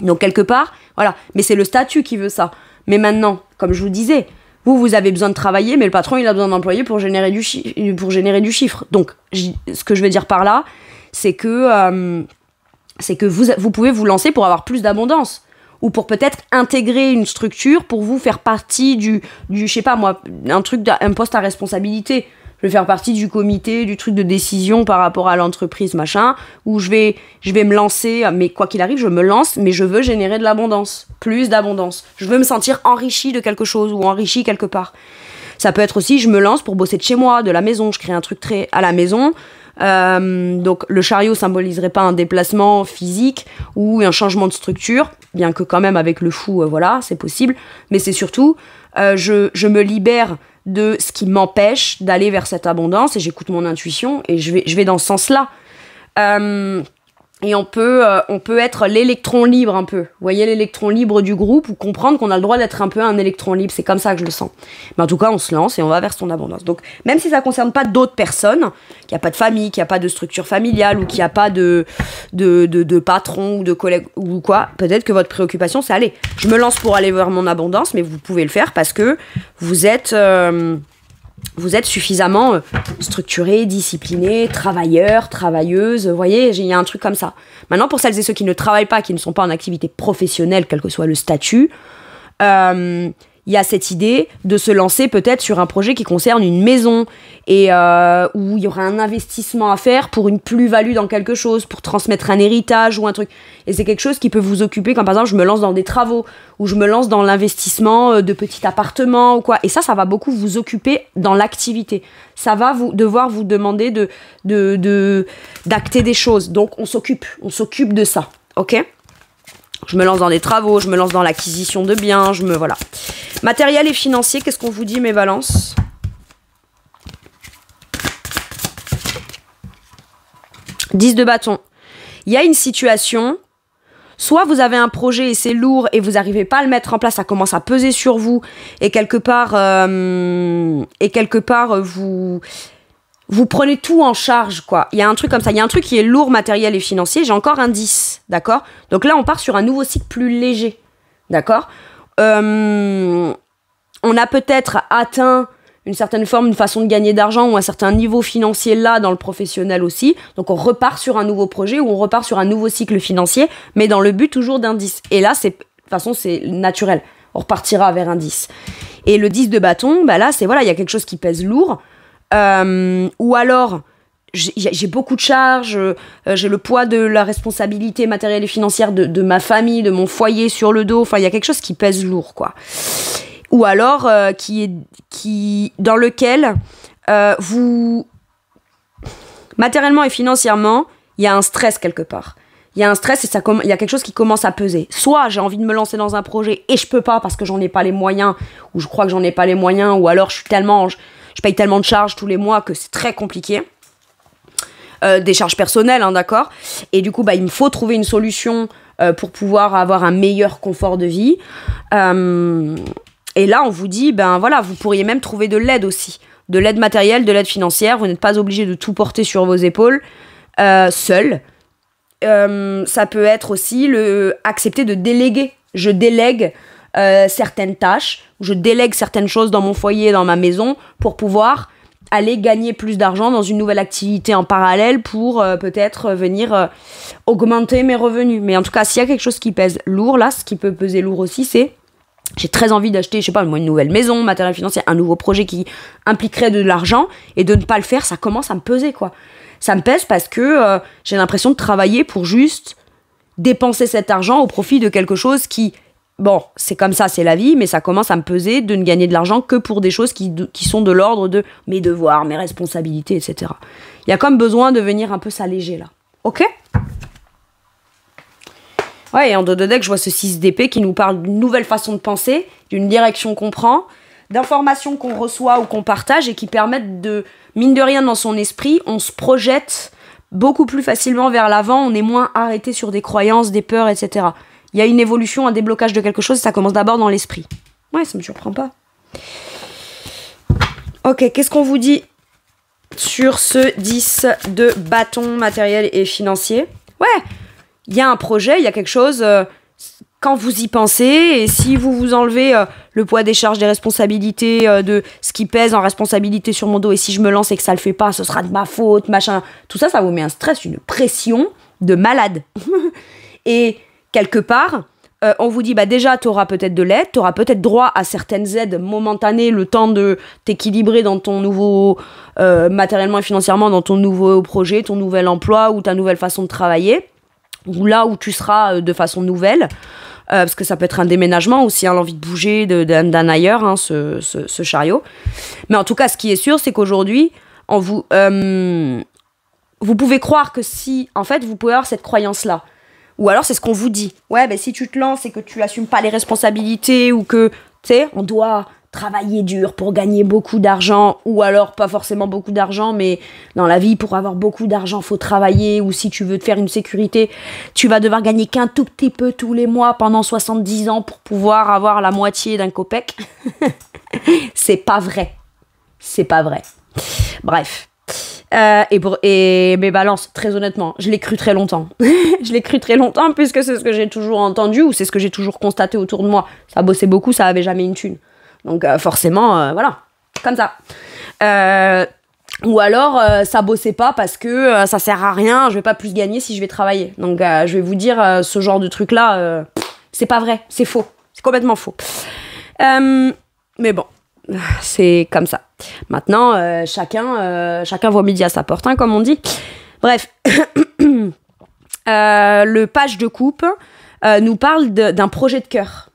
Donc quelque part, voilà, mais c'est le statut qui veut ça. Mais maintenant, comme je vous disais, vous avez besoin de travailler, mais le patron, il a besoin d'employés pour générer du chiffre. Donc, ce que je veux dire par là, c'est que vous pouvez vous lancer pour avoir plus d'abondance. Ou pour peut-être intégrer une structure pour vous faire partie du je sais pas moi, un poste à responsabilité. Je vais faire partie du comité, du truc de décision par rapport à l'entreprise, machin, où je vais me lancer, mais quoi qu'il arrive, je me lance, mais je veux générer de l'abondance, plus d'abondance. Je veux me sentir enrichi de quelque chose, ou enrichi quelque part. Ça peut être aussi, je me lance pour bosser de chez moi, de la maison, je crée un truc très à la maison, Donc le chariot symboliserait pas un déplacement physique ou un changement de structure, bien que quand même avec le fou, voilà, c'est possible. Mais c'est surtout, je me libère de ce qui m'empêche d'aller vers cette abondance et j'écoute mon intuition et je vais dans ce sens-là. Et on peut être l'électron libre un peu. Vous voyez, l'électron libre du groupe ou comprendre qu'on a le droit d'être un peu un électron libre. C'est comme ça que je le sens. Mais en tout cas, on se lance et on va vers son abondance. Donc, même si ça ne concerne pas d'autres personnes, qu'il n'y a pas de famille, qu'il n'y a pas de structure familiale ou qu'il n'y a pas de patron ou de collègue ou quoi, peut-être que votre préoccupation, c'est allez, je me lance pour aller vers mon abondance, mais vous pouvez le faire parce que vous êtes suffisamment structuré, discipliné, travailleur, travailleuse, vous voyez, il y a un truc comme ça. Maintenant, pour celles et ceux qui ne travaillent pas, qui ne sont pas en activité professionnelle, quel que soit le statut, il y a cette idée de se lancer peut-être sur un projet qui concerne une maison et où il y aura un investissement à faire pour une plus-value dans quelque chose, pour transmettre un héritage ou un truc. Et c'est quelque chose qui peut vous occuper quand par exemple je me lance dans des travaux ou je me lance dans l'investissement de petits appartements ou quoi. Et ça va beaucoup vous occuper dans l'activité. Ça va devoir vous demander d'acter des choses. Donc on s'occupe de ça, ok ? Je me lance dans des travaux, je me lance dans l'acquisition de biens, voilà. Matériel et financier, qu'est-ce qu'on vous dit, mes balances ? 10 de bâton. Il y a une situation, soit vous avez un projet et c'est lourd et vous n'arrivez pas à le mettre en place, ça commence à peser sur vous et quelque part vous prenez tout en charge, quoi. Il y a un truc comme ça, il y a un truc qui est lourd, matériel et financier, j'ai encore un 10, d'accord ? Donc là, on part sur un nouveau cycle plus léger, d'accord ? On a peut-être atteint une certaine forme, une façon de gagner d'argent ou un certain niveau financier là, dans le professionnel aussi. Donc on repart sur un nouveau projet ou on repart sur un nouveau cycle financier, mais dans le but toujours d'un 10. Et là, de toute façon, c'est naturel. On repartira vers un 10. Et le 10 de bâton, bah là, c'est voilà, il y a quelque chose qui pèse lourd. Ou alors j'ai beaucoup de charges, j'ai le poids de la responsabilité matérielle et financière de ma famille, de mon foyer sur le dos, enfin il y a quelque chose qui pèse lourd, quoi. Ou alors dans lequel vous matériellement et financièrement il y a un stress quelque part. Il y a un stress et il y a quelque chose qui commence à peser. Soit j'ai envie de me lancer dans un projet et je peux pas parce que j'en ai pas les moyens, ou je crois que j'en ai pas les moyens, ou alors je paye tellement de charges tous les mois que c'est très compliqué. Des charges personnelles, hein, d'accord ? Et du coup, il me faut trouver une solution pour pouvoir avoir un meilleur confort de vie. Et là, on vous dit, voilà, vous pourriez même trouver de l'aide aussi. De l'aide matérielle, de l'aide financière. Vous n'êtes pas obligé de tout porter sur vos épaules seul. Ça peut être aussi accepter de déléguer. Je délègue certaines tâches, je délègue certaines choses dans mon foyer, dans ma maison, pour pouvoir aller gagner plus d'argent dans une nouvelle activité en parallèle pour peut-être venir augmenter mes revenus. Mais en tout cas, s'il y a quelque chose qui pèse lourd, là, ce qui peut peser lourd aussi, c'est j'ai très envie d'acheter, je sais pas, une nouvelle maison, matériel financier, un nouveau projet qui impliquerait de l'argent, et de ne pas le faire, ça commence à me peser, quoi. Ça me pèse parce que j'ai l'impression de travailler pour juste dépenser cet argent au profit de quelque chose qui... Bon, c'est comme ça, c'est la vie, mais ça commence à me peser de ne gagner de l'argent que pour des choses qui sont de l'ordre de mes devoirs, mes responsabilités, etc. Il y a comme besoin de venir un peu s'alléger, là. Ok ? Ouais, et en dos de deck, je vois ce 6 d'épée qui nous parle d'une nouvelle façon de penser, d'une direction qu'on prend, d'informations qu'on reçoit ou qu'on partage et qui permettent de, mine de rien, dans son esprit, on se projette beaucoup plus facilement vers l'avant, on est moins arrêté sur des croyances, des peurs, etc. Il y a une évolution, un déblocage de quelque chose, ça commence d'abord dans l'esprit. Ouais, ça me surprend pas. Ok, qu'est-ce qu'on vous dit sur ce 10 de bâton matériel et financier ? Ouais, il y a un projet, il y a quelque chose, quand vous y pensez, et si vous vous enlevez le poids des charges, des responsabilités, de ce qui pèse en responsabilité sur mon dos, et si je me lance et que ça le fait pas, ce sera de ma faute, machin. Tout ça, ça vous met un stress, une pression de malade. Et quelque part, on vous dit, déjà, tu auras peut-être de l'aide, tu auras peut-être droit à certaines aides momentanées, le temps de t'équilibrer dans ton nouveau, matériellement et financièrement, dans ton nouveau projet, ton nouvel emploi ou ta nouvelle façon de travailler, ou là où tu seras de façon nouvelle, parce que ça peut être un déménagement aussi, l'envie de bouger d'un ailleurs, hein, ce chariot. Mais en tout cas, ce qui est sûr, c'est qu'aujourd'hui, vous pouvez croire que si, en fait, vous pouvez avoir cette croyance-là. Ou alors, c'est ce qu'on vous dit. Ouais, ben si tu te lances et que tu assumes pas les responsabilités ou que, tu sais, on doit travailler dur pour gagner beaucoup d'argent, ou alors pas forcément beaucoup d'argent, mais dans la vie, pour avoir beaucoup d'argent, faut travailler, ou si tu veux te faire une sécurité, tu vas devoir gagner qu'un tout petit peu tous les mois pendant 70 ans pour pouvoir avoir la moitié d'un copec. C'est pas vrai. C'est pas vrai. Bref. Et mes balances, très honnêtement, je l'ai cru très longtemps. Je l'ai cru très longtemps puisque c'est ce que j'ai toujours entendu ou c'est ce que j'ai toujours constaté autour de moi. Ça bossait beaucoup, ça avait jamais une thune. Donc forcément, voilà, comme ça. Ou alors, ça bossait pas parce que ça sert à rien, je vais pas plus gagner si je vais travailler. Donc je vais vous dire, ce genre de truc-là, c'est pas vrai, c'est faux. C'est complètement faux. Mais bon, c'est comme ça. Maintenant, chacun voit midi à sa porte, hein, comme on dit. Bref, le page de coupe nous parle d'un projet de cœur.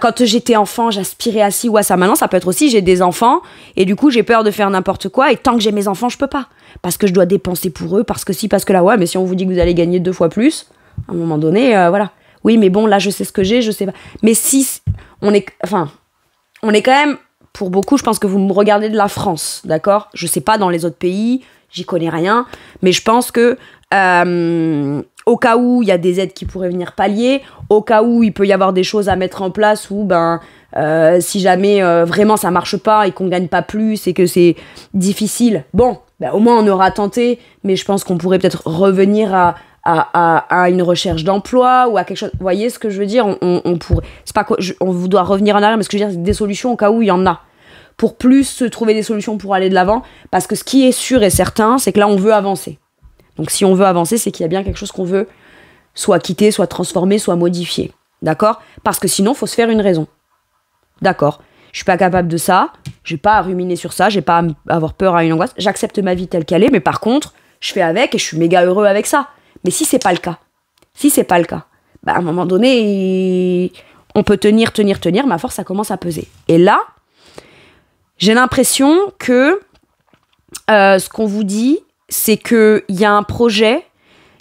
Quand j'étais enfant, j'aspirais à ci ou à ça. Maintenant, ça peut être aussi, j'ai des enfants, et du coup, j'ai peur de faire n'importe quoi, et tant que j'ai mes enfants, je peux pas. Parce que je dois dépenser pour eux, parce que si, parce que là, ouais, mais si on vous dit que vous allez gagner 2 fois plus, à un moment donné, voilà. Oui, mais bon, là, je sais ce que j'ai, je sais pas. Mais si, on est quand même, pour beaucoup, je pense que vous me regardez de la France, d'accord ? Je sais pas dans les autres pays, j'y connais rien, mais je pense que au cas où il y a des aides qui pourraient venir pallier, au cas où il peut y avoir des choses à mettre en place où si jamais vraiment ça marche pas et qu'on gagne pas plus et que c'est difficile, bon, au moins on aura tenté, mais je pense qu'on pourrait peut-être revenir à une recherche d'emploi ou à quelque chose. Vous voyez ce que je veux dire ? On pourrait, c'est pas on vous doit revenir en arrière, mais ce que je veux dire, c'est des solutions au cas où il y en a. Pour plus se trouver des solutions pour aller de l'avant, parce que ce qui est sûr et certain, c'est que là on veut avancer. Donc si on veut avancer, c'est qu'il y a bien quelque chose qu'on veut soit quitter, soit transformer, soit modifier. D'accord ? Parce que sinon, il faut se faire une raison. D'accord ? Je suis pas capable de ça, j'ai pas à ruminer sur ça, j'ai pas à avoir peur à une angoisse, j'accepte ma vie telle qu'elle est, mais par contre, je fais avec et je suis méga heureux avec ça. Mais si c'est pas le cas, à un moment donné, on peut tenir, mais à force, ça commence à peser. Et là, j'ai l'impression que ce qu'on vous dit, c'est qu'il y a un projet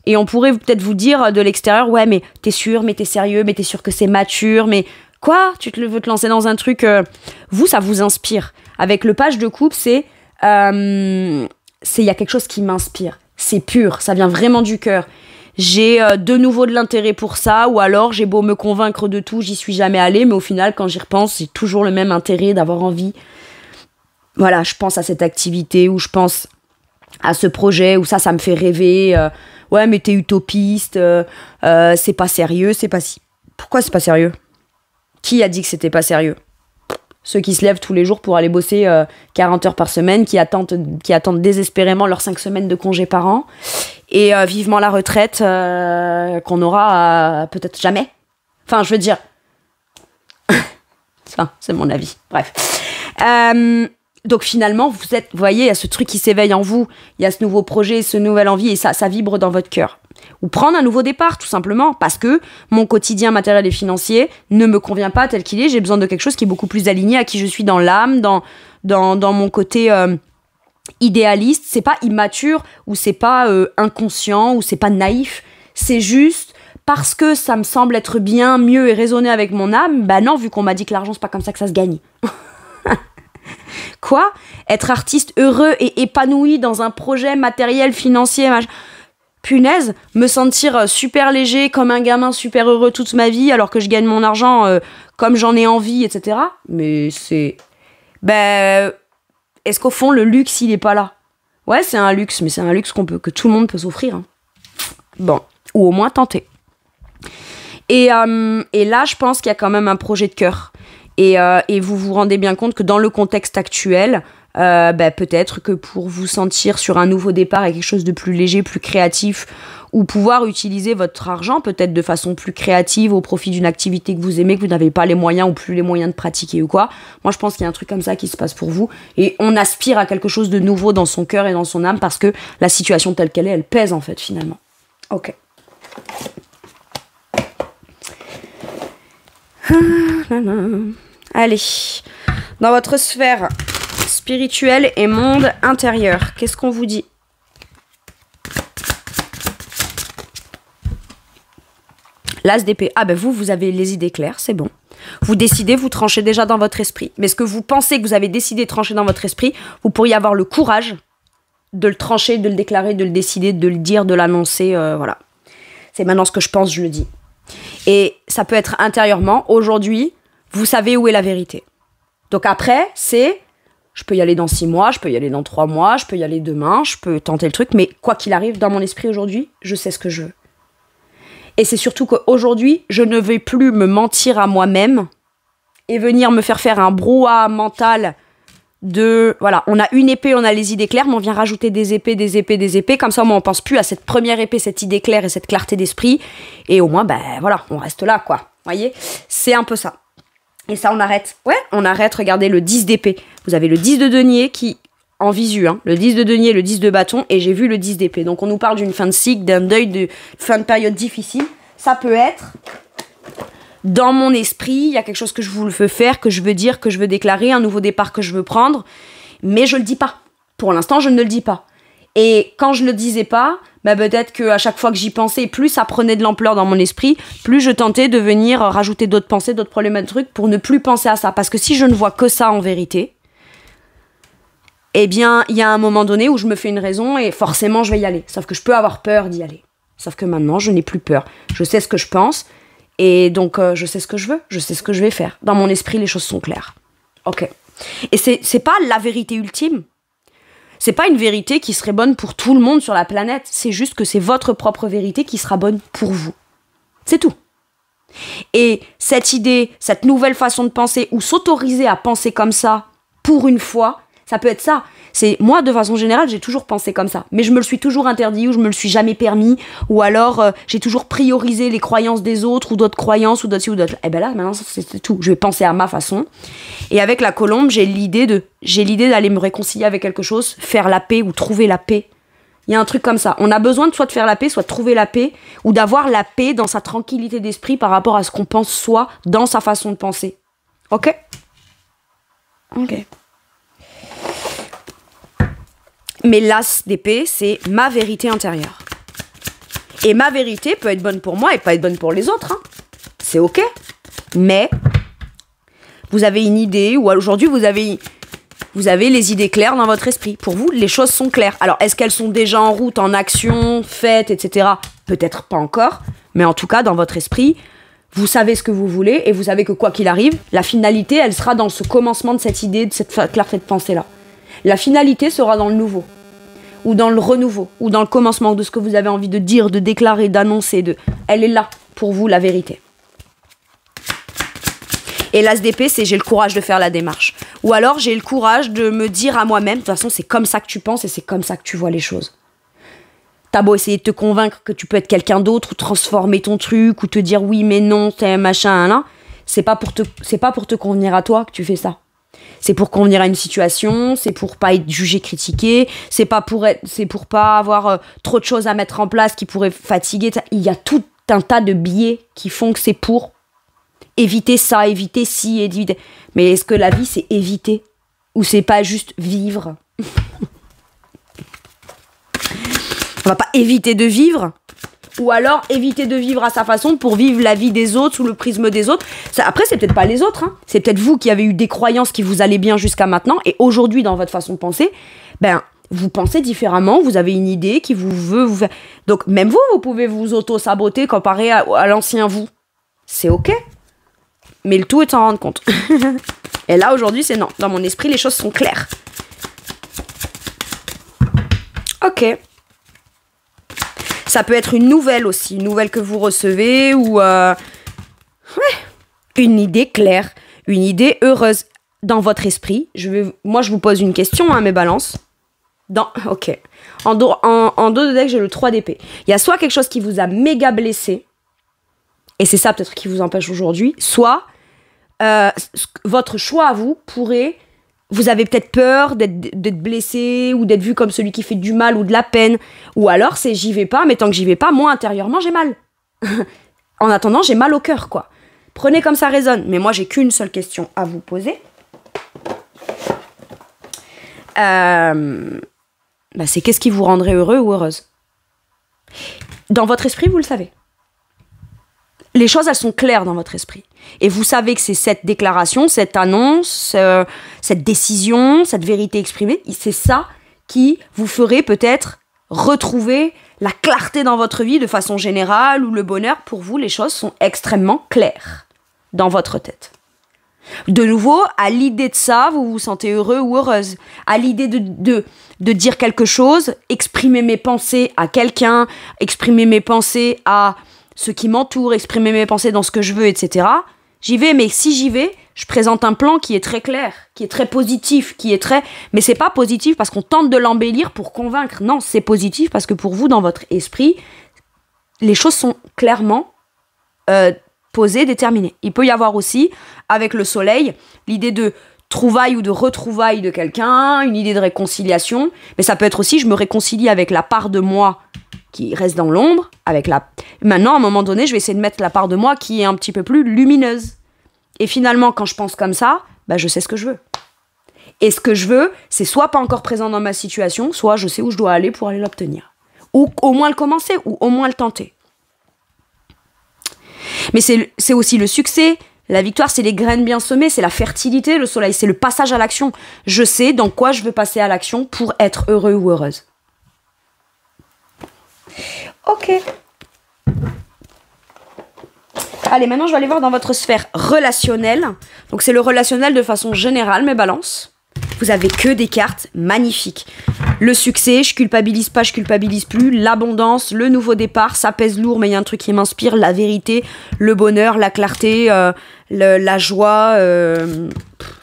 et on pourrait peut-être vous dire de l'extérieur, ouais, mais t'es sûr, mais t'es sérieux, mais t'es sûr que c'est mature, mais quoi ? Veux te lancer dans un truc, vous, ça vous inspire. Avec le page de coupe, il y a quelque chose qui m'inspire. C'est pur, ça vient vraiment du cœur. J'ai de nouveau de l'intérêt pour ça, ou alors j'ai beau me convaincre de tout, j'y suis jamais allée, mais au final, quand j'y repense, j'ai toujours le même intérêt d'avoir envie. Voilà, je pense à cette activité, ou je pense à ce projet, où ça me fait rêver. Ouais, mais t'es utopiste, c'est pas sérieux, c'est pas si... Pourquoi c'est pas sérieux ? Qui a dit que c'était pas sérieux ? Ceux qui se lèvent tous les jours pour aller bosser 40 heures par semaine, qui attendent désespérément leurs 5 semaines de congé par an, et vivement la retraite qu'on aura peut-être jamais. Enfin, je veux dire... Ça, c'est mon avis. Bref. Donc finalement, vous voyez, il y a ce truc qui s'éveille en vous, il y a ce nouveau projet, ce nouvelle envie, et ça vibre dans votre cœur. Ou prendre un nouveau départ, tout simplement, parce que mon quotidien matériel et financier ne me convient pas tel qu'il est, j'ai besoin de quelque chose qui est beaucoup plus aligné à qui je suis dans l'âme, dans mon côté idéaliste. C'est pas immature, ou c'est pas inconscient, ou c'est pas naïf, c'est juste... Parce que ça me semble être bien, mieux et raisonner avec mon âme, non, vu qu'on m'a dit que l'argent, c'est pas comme ça que ça se gagne. Quoi ? Être artiste heureux et épanoui dans un projet matériel, financier, punaise, me sentir super léger comme un gamin super heureux toute ma vie alors que je gagne mon argent comme j'en ai envie, etc. Mais c'est... est-ce qu'au fond, le luxe, il est pas là ? Ouais, c'est un luxe, mais c'est un luxe que tout le monde peut s'offrir. Hein. Bon, ou au moins tenter. Et là, je pense qu'il y a quand même un projet de cœur. Et vous vous rendez bien compte que dans le contexte actuel, peut-être que pour vous sentir sur un nouveau départ et quelque chose de plus léger, plus créatif, ou pouvoir utiliser votre argent peut-être de façon plus créative au profit d'une activité que vous aimez, que vous n'avez pas les moyens ou plus les moyens de pratiquer ou quoi, moi je pense qu'il y a un truc comme ça qui se passe pour vous. Et on aspire à quelque chose de nouveau dans son cœur et dans son âme parce que la situation telle qu'elle est, elle pèse en fait finalement. Ok. Allez, dans votre sphère spirituelle et monde intérieur, qu'est-ce qu'on vous dit ? L'as d'épée. Ah ben vous avez les idées claires, c'est bon. Vous décidez, vous tranchez déjà dans votre esprit. Mais ce que vous pensez que vous avez décidé de trancher dans votre esprit, vous pourriez avoir le courage de le trancher, de le déclarer, de le décider, de le dire, de l'annoncer, voilà. C'est maintenant ce que je pense, je le dis. Et ça peut être intérieurement. Aujourd'hui, vous savez où est la vérité. Donc après, c'est... Je peux y aller dans 6 mois, je peux y aller dans 3 mois, je peux y aller demain, je peux tenter le truc. Mais quoi qu'il arrive, dans mon esprit aujourd'hui, je sais ce que je veux. Et c'est surtout qu'aujourd'hui, je ne vais plus me mentir à moi-même et venir me faire un brouhaha mental de... Voilà, on a une épée, on a les idées claires, mais on vient rajouter des épées, des épées, des épées. Comme ça, moi, on pense plus à cette première épée, cette idée claire et cette clarté d'esprit. Et au moins, ben voilà, on reste là, quoi. Vous voyez? C'est un peu ça. Et ça, on arrête. Ouais, on arrête. Regardez le 10 d'épée. Vous avez le 10 de denier qui... En visu, hein, le 10 de denier, le 10 de bâton, et j'ai vu le 10 d'épée. Donc on nous parle d'une fin de cycle, d'un deuil, de fin de période difficile. Ça peut être, dans mon esprit, il y a quelque chose que je veux faire, que je veux dire, que je veux déclarer, un nouveau départ que je veux prendre, mais je le dis pas. Pour l'instant, je ne le dis pas. Et quand je le disais pas, bah peut-être qu'à chaque fois que j'y pensais, plus ça prenait de l'ampleur dans mon esprit, plus je tentais de venir rajouter d'autres pensées, d'autres problèmes, d'autres trucs, pour ne plus penser à ça. Parce que si je ne vois que ça en vérité, eh bien, il y a un moment donné où je me fais une raison et forcément, je vais y aller. Sauf que je peux avoir peur d'y aller. Sauf que maintenant, je n'ai plus peur. Je sais ce que je pense et donc je sais ce que je veux. Je sais ce que je vais faire. Dans mon esprit, les choses sont claires. Ok. Et c'est pas la vérité ultime. C'est pas une vérité qui serait bonne pour tout le monde sur la planète. C'est juste que c'est votre propre vérité qui sera bonne pour vous. C'est tout. Et cette idée, cette nouvelle façon de penser ou s'autoriser à penser comme ça pour une fois, ça peut être ça. C'est moi, de façon générale, j'ai toujours pensé comme ça. Mais je me le suis toujours interdit ou je me le suis jamais permis. Ou alors, j'ai toujours priorisé les croyances des autres ou d'autres croyances ou d'autres ci ou d'autres. Et ben là, maintenant, c'est tout. Je vais penser à ma façon. Et avec la colombe, j'ai l'idée d'aller me réconcilier avec quelque chose, faire la paix ou trouver la paix. Il y a un truc comme ça. On a besoin de soit de faire la paix, soit de trouver la paix, ou d'avoir la paix dans sa tranquillité d'esprit par rapport à ce qu'on pense soi dans sa façon de penser. Ok ? Ok. Mais l'as d'épée, c'est ma vérité intérieure. Et ma vérité peut être bonne pour moi et pas être bonne pour les autres. Hein. C'est ok. Mais vous avez une idée, ou aujourd'hui vous avez les idées claires dans votre esprit. Pour vous, les choses sont claires. Alors, est-ce qu'elles sont déjà en route, en action, faites, etc. Peut-être pas encore. Mais en tout cas, dans votre esprit, vous savez ce que vous voulez et vous savez que quoi qu'il arrive, la finalité, elle sera dans ce commencement de cette idée, de cette clarté de pensée-là. La finalité sera dans le nouveau, ou dans le renouveau, ou dans le commencement de ce que vous avez envie de dire, de déclarer, d'annoncer. Elle est là, pour vous, la vérité. Et l'as d'épée, c'est j'ai le courage de faire la démarche. Ou alors j'ai le courage de me dire à moi-même, de toute façon, c'est comme ça que tu penses et c'est comme ça que tu vois les choses. T'as beau essayer de te convaincre que tu peux être quelqu'un d'autre, ou transformer ton truc, ou te dire oui mais non, t'es machin, là. C'est pas pour te convenir à toi que tu fais ça. C'est pour convenir à une situation, c'est pour pas être jugé, critiqué, c'est pour pas avoir trop de choses à mettre en place qui pourraient fatiguer. Il y a tout un tas de biais qui font que c'est pour éviter ça, éviter ci, éviter. Mais est-ce que la vie c'est éviter ou c'est pas juste vivre? On va pas éviter de vivre. Ou alors éviter de vivre à sa façon pour vivre la vie des autres sous le prisme des autres. Ça, après, c'est peut-être pas les autres. Hein. C'est peut-être vous qui avez eu des croyances qui vous allaient bien jusqu'à maintenant. Et aujourd'hui, dans votre façon de penser, ben, vous pensez différemment. Vous avez une idée qui vous veut vous faire... Donc, même vous, vous pouvez vous auto-saboter comparé à l'ancien vous. C'est ok. Mais le tout est de s'en rendre compte. Et là, aujourd'hui, c'est non. Dans mon esprit, les choses sont claires. Ok. Ça peut être une nouvelle aussi, une nouvelle que vous recevez ou une idée claire, une idée heureuse dans votre esprit. Moi, je vous pose une question, hein, mes balances. Ok. En dos de deck, j'ai le 3 d'épée. Il y a soit quelque chose qui vous a méga blessé, et c'est ça peut-être qui vous empêche aujourd'hui, soit votre choix à vous pourrait... Vous avez peut-être peur d'être blessé ou d'être vu comme celui qui fait du mal ou de la peine. Ou alors, c'est j'y vais pas, mais tant que j'y vais pas, moi, intérieurement, j'ai mal. En attendant, j'ai mal au cœur, quoi. Prenez comme ça résonne. Mais moi, j'ai qu'une seule question à vous poser. C'est qu'est-ce qui vous rendrait heureux ou heureuse? Dans votre esprit, vous le savez. les choses, elles sont claires dans votre esprit. Et vous savez que c'est cette déclaration, cette annonce, cette décision, cette vérité exprimée, c'est ça qui vous ferait peut-être retrouver la clarté dans votre vie de façon générale ou le bonheur. Pour vous, les choses sont extrêmement claires dans votre tête. De nouveau, à l'idée de ça, vous vous sentez heureux ou heureuse. À l'idée de dire quelque chose, exprimer mes pensées à quelqu'un, exprimer mes pensées à ceux qui m'entourent, exprimer mes pensées dans ce que je veux, etc. J'y vais, mais si j'y vais, je présente un plan qui est très clair, qui est très positif, mais c'est pas positif parce qu'on tente de l'embellir pour convaincre. Non, c'est positif parce que pour vous, dans votre esprit, les choses sont clairement posées, déterminées. Il peut y avoir aussi, avec le soleil, l'idée de trouvailles ou de retrouvailles de quelqu'un, une idée de réconciliation, mais ça peut être aussi, je me réconcilie avec la part de moi qui reste dans l'ombre, Maintenant, à un moment donné, je vais essayer de mettre la part de moi qui est un petit peu plus lumineuse. Et finalement, quand je pense comme ça, je sais ce que je veux. Et ce que je veux, c'est soit pas encore présent dans ma situation, soit je sais où je dois aller pour aller l'obtenir. Ou au moins le commencer, ou au moins le tenter. Mais c'est aussi le succès. La victoire, c'est les graines bien semées, c'est la fertilité, le soleil, c'est le passage à l'action. Je sais dans quoi je veux passer à l'action pour être heureux ou heureuse. Ok. Allez, maintenant je vais aller voir dans votre sphère relationnelle. Donc c'est le relationnel de façon générale, mes balances. Vous avez que des cartes magnifiques. Le succès, je culpabilise pas, je culpabilise plus. L'abondance, le nouveau départ, ça pèse lourd, mais il y a un truc qui m'inspire. La vérité, le bonheur, la clarté, la joie.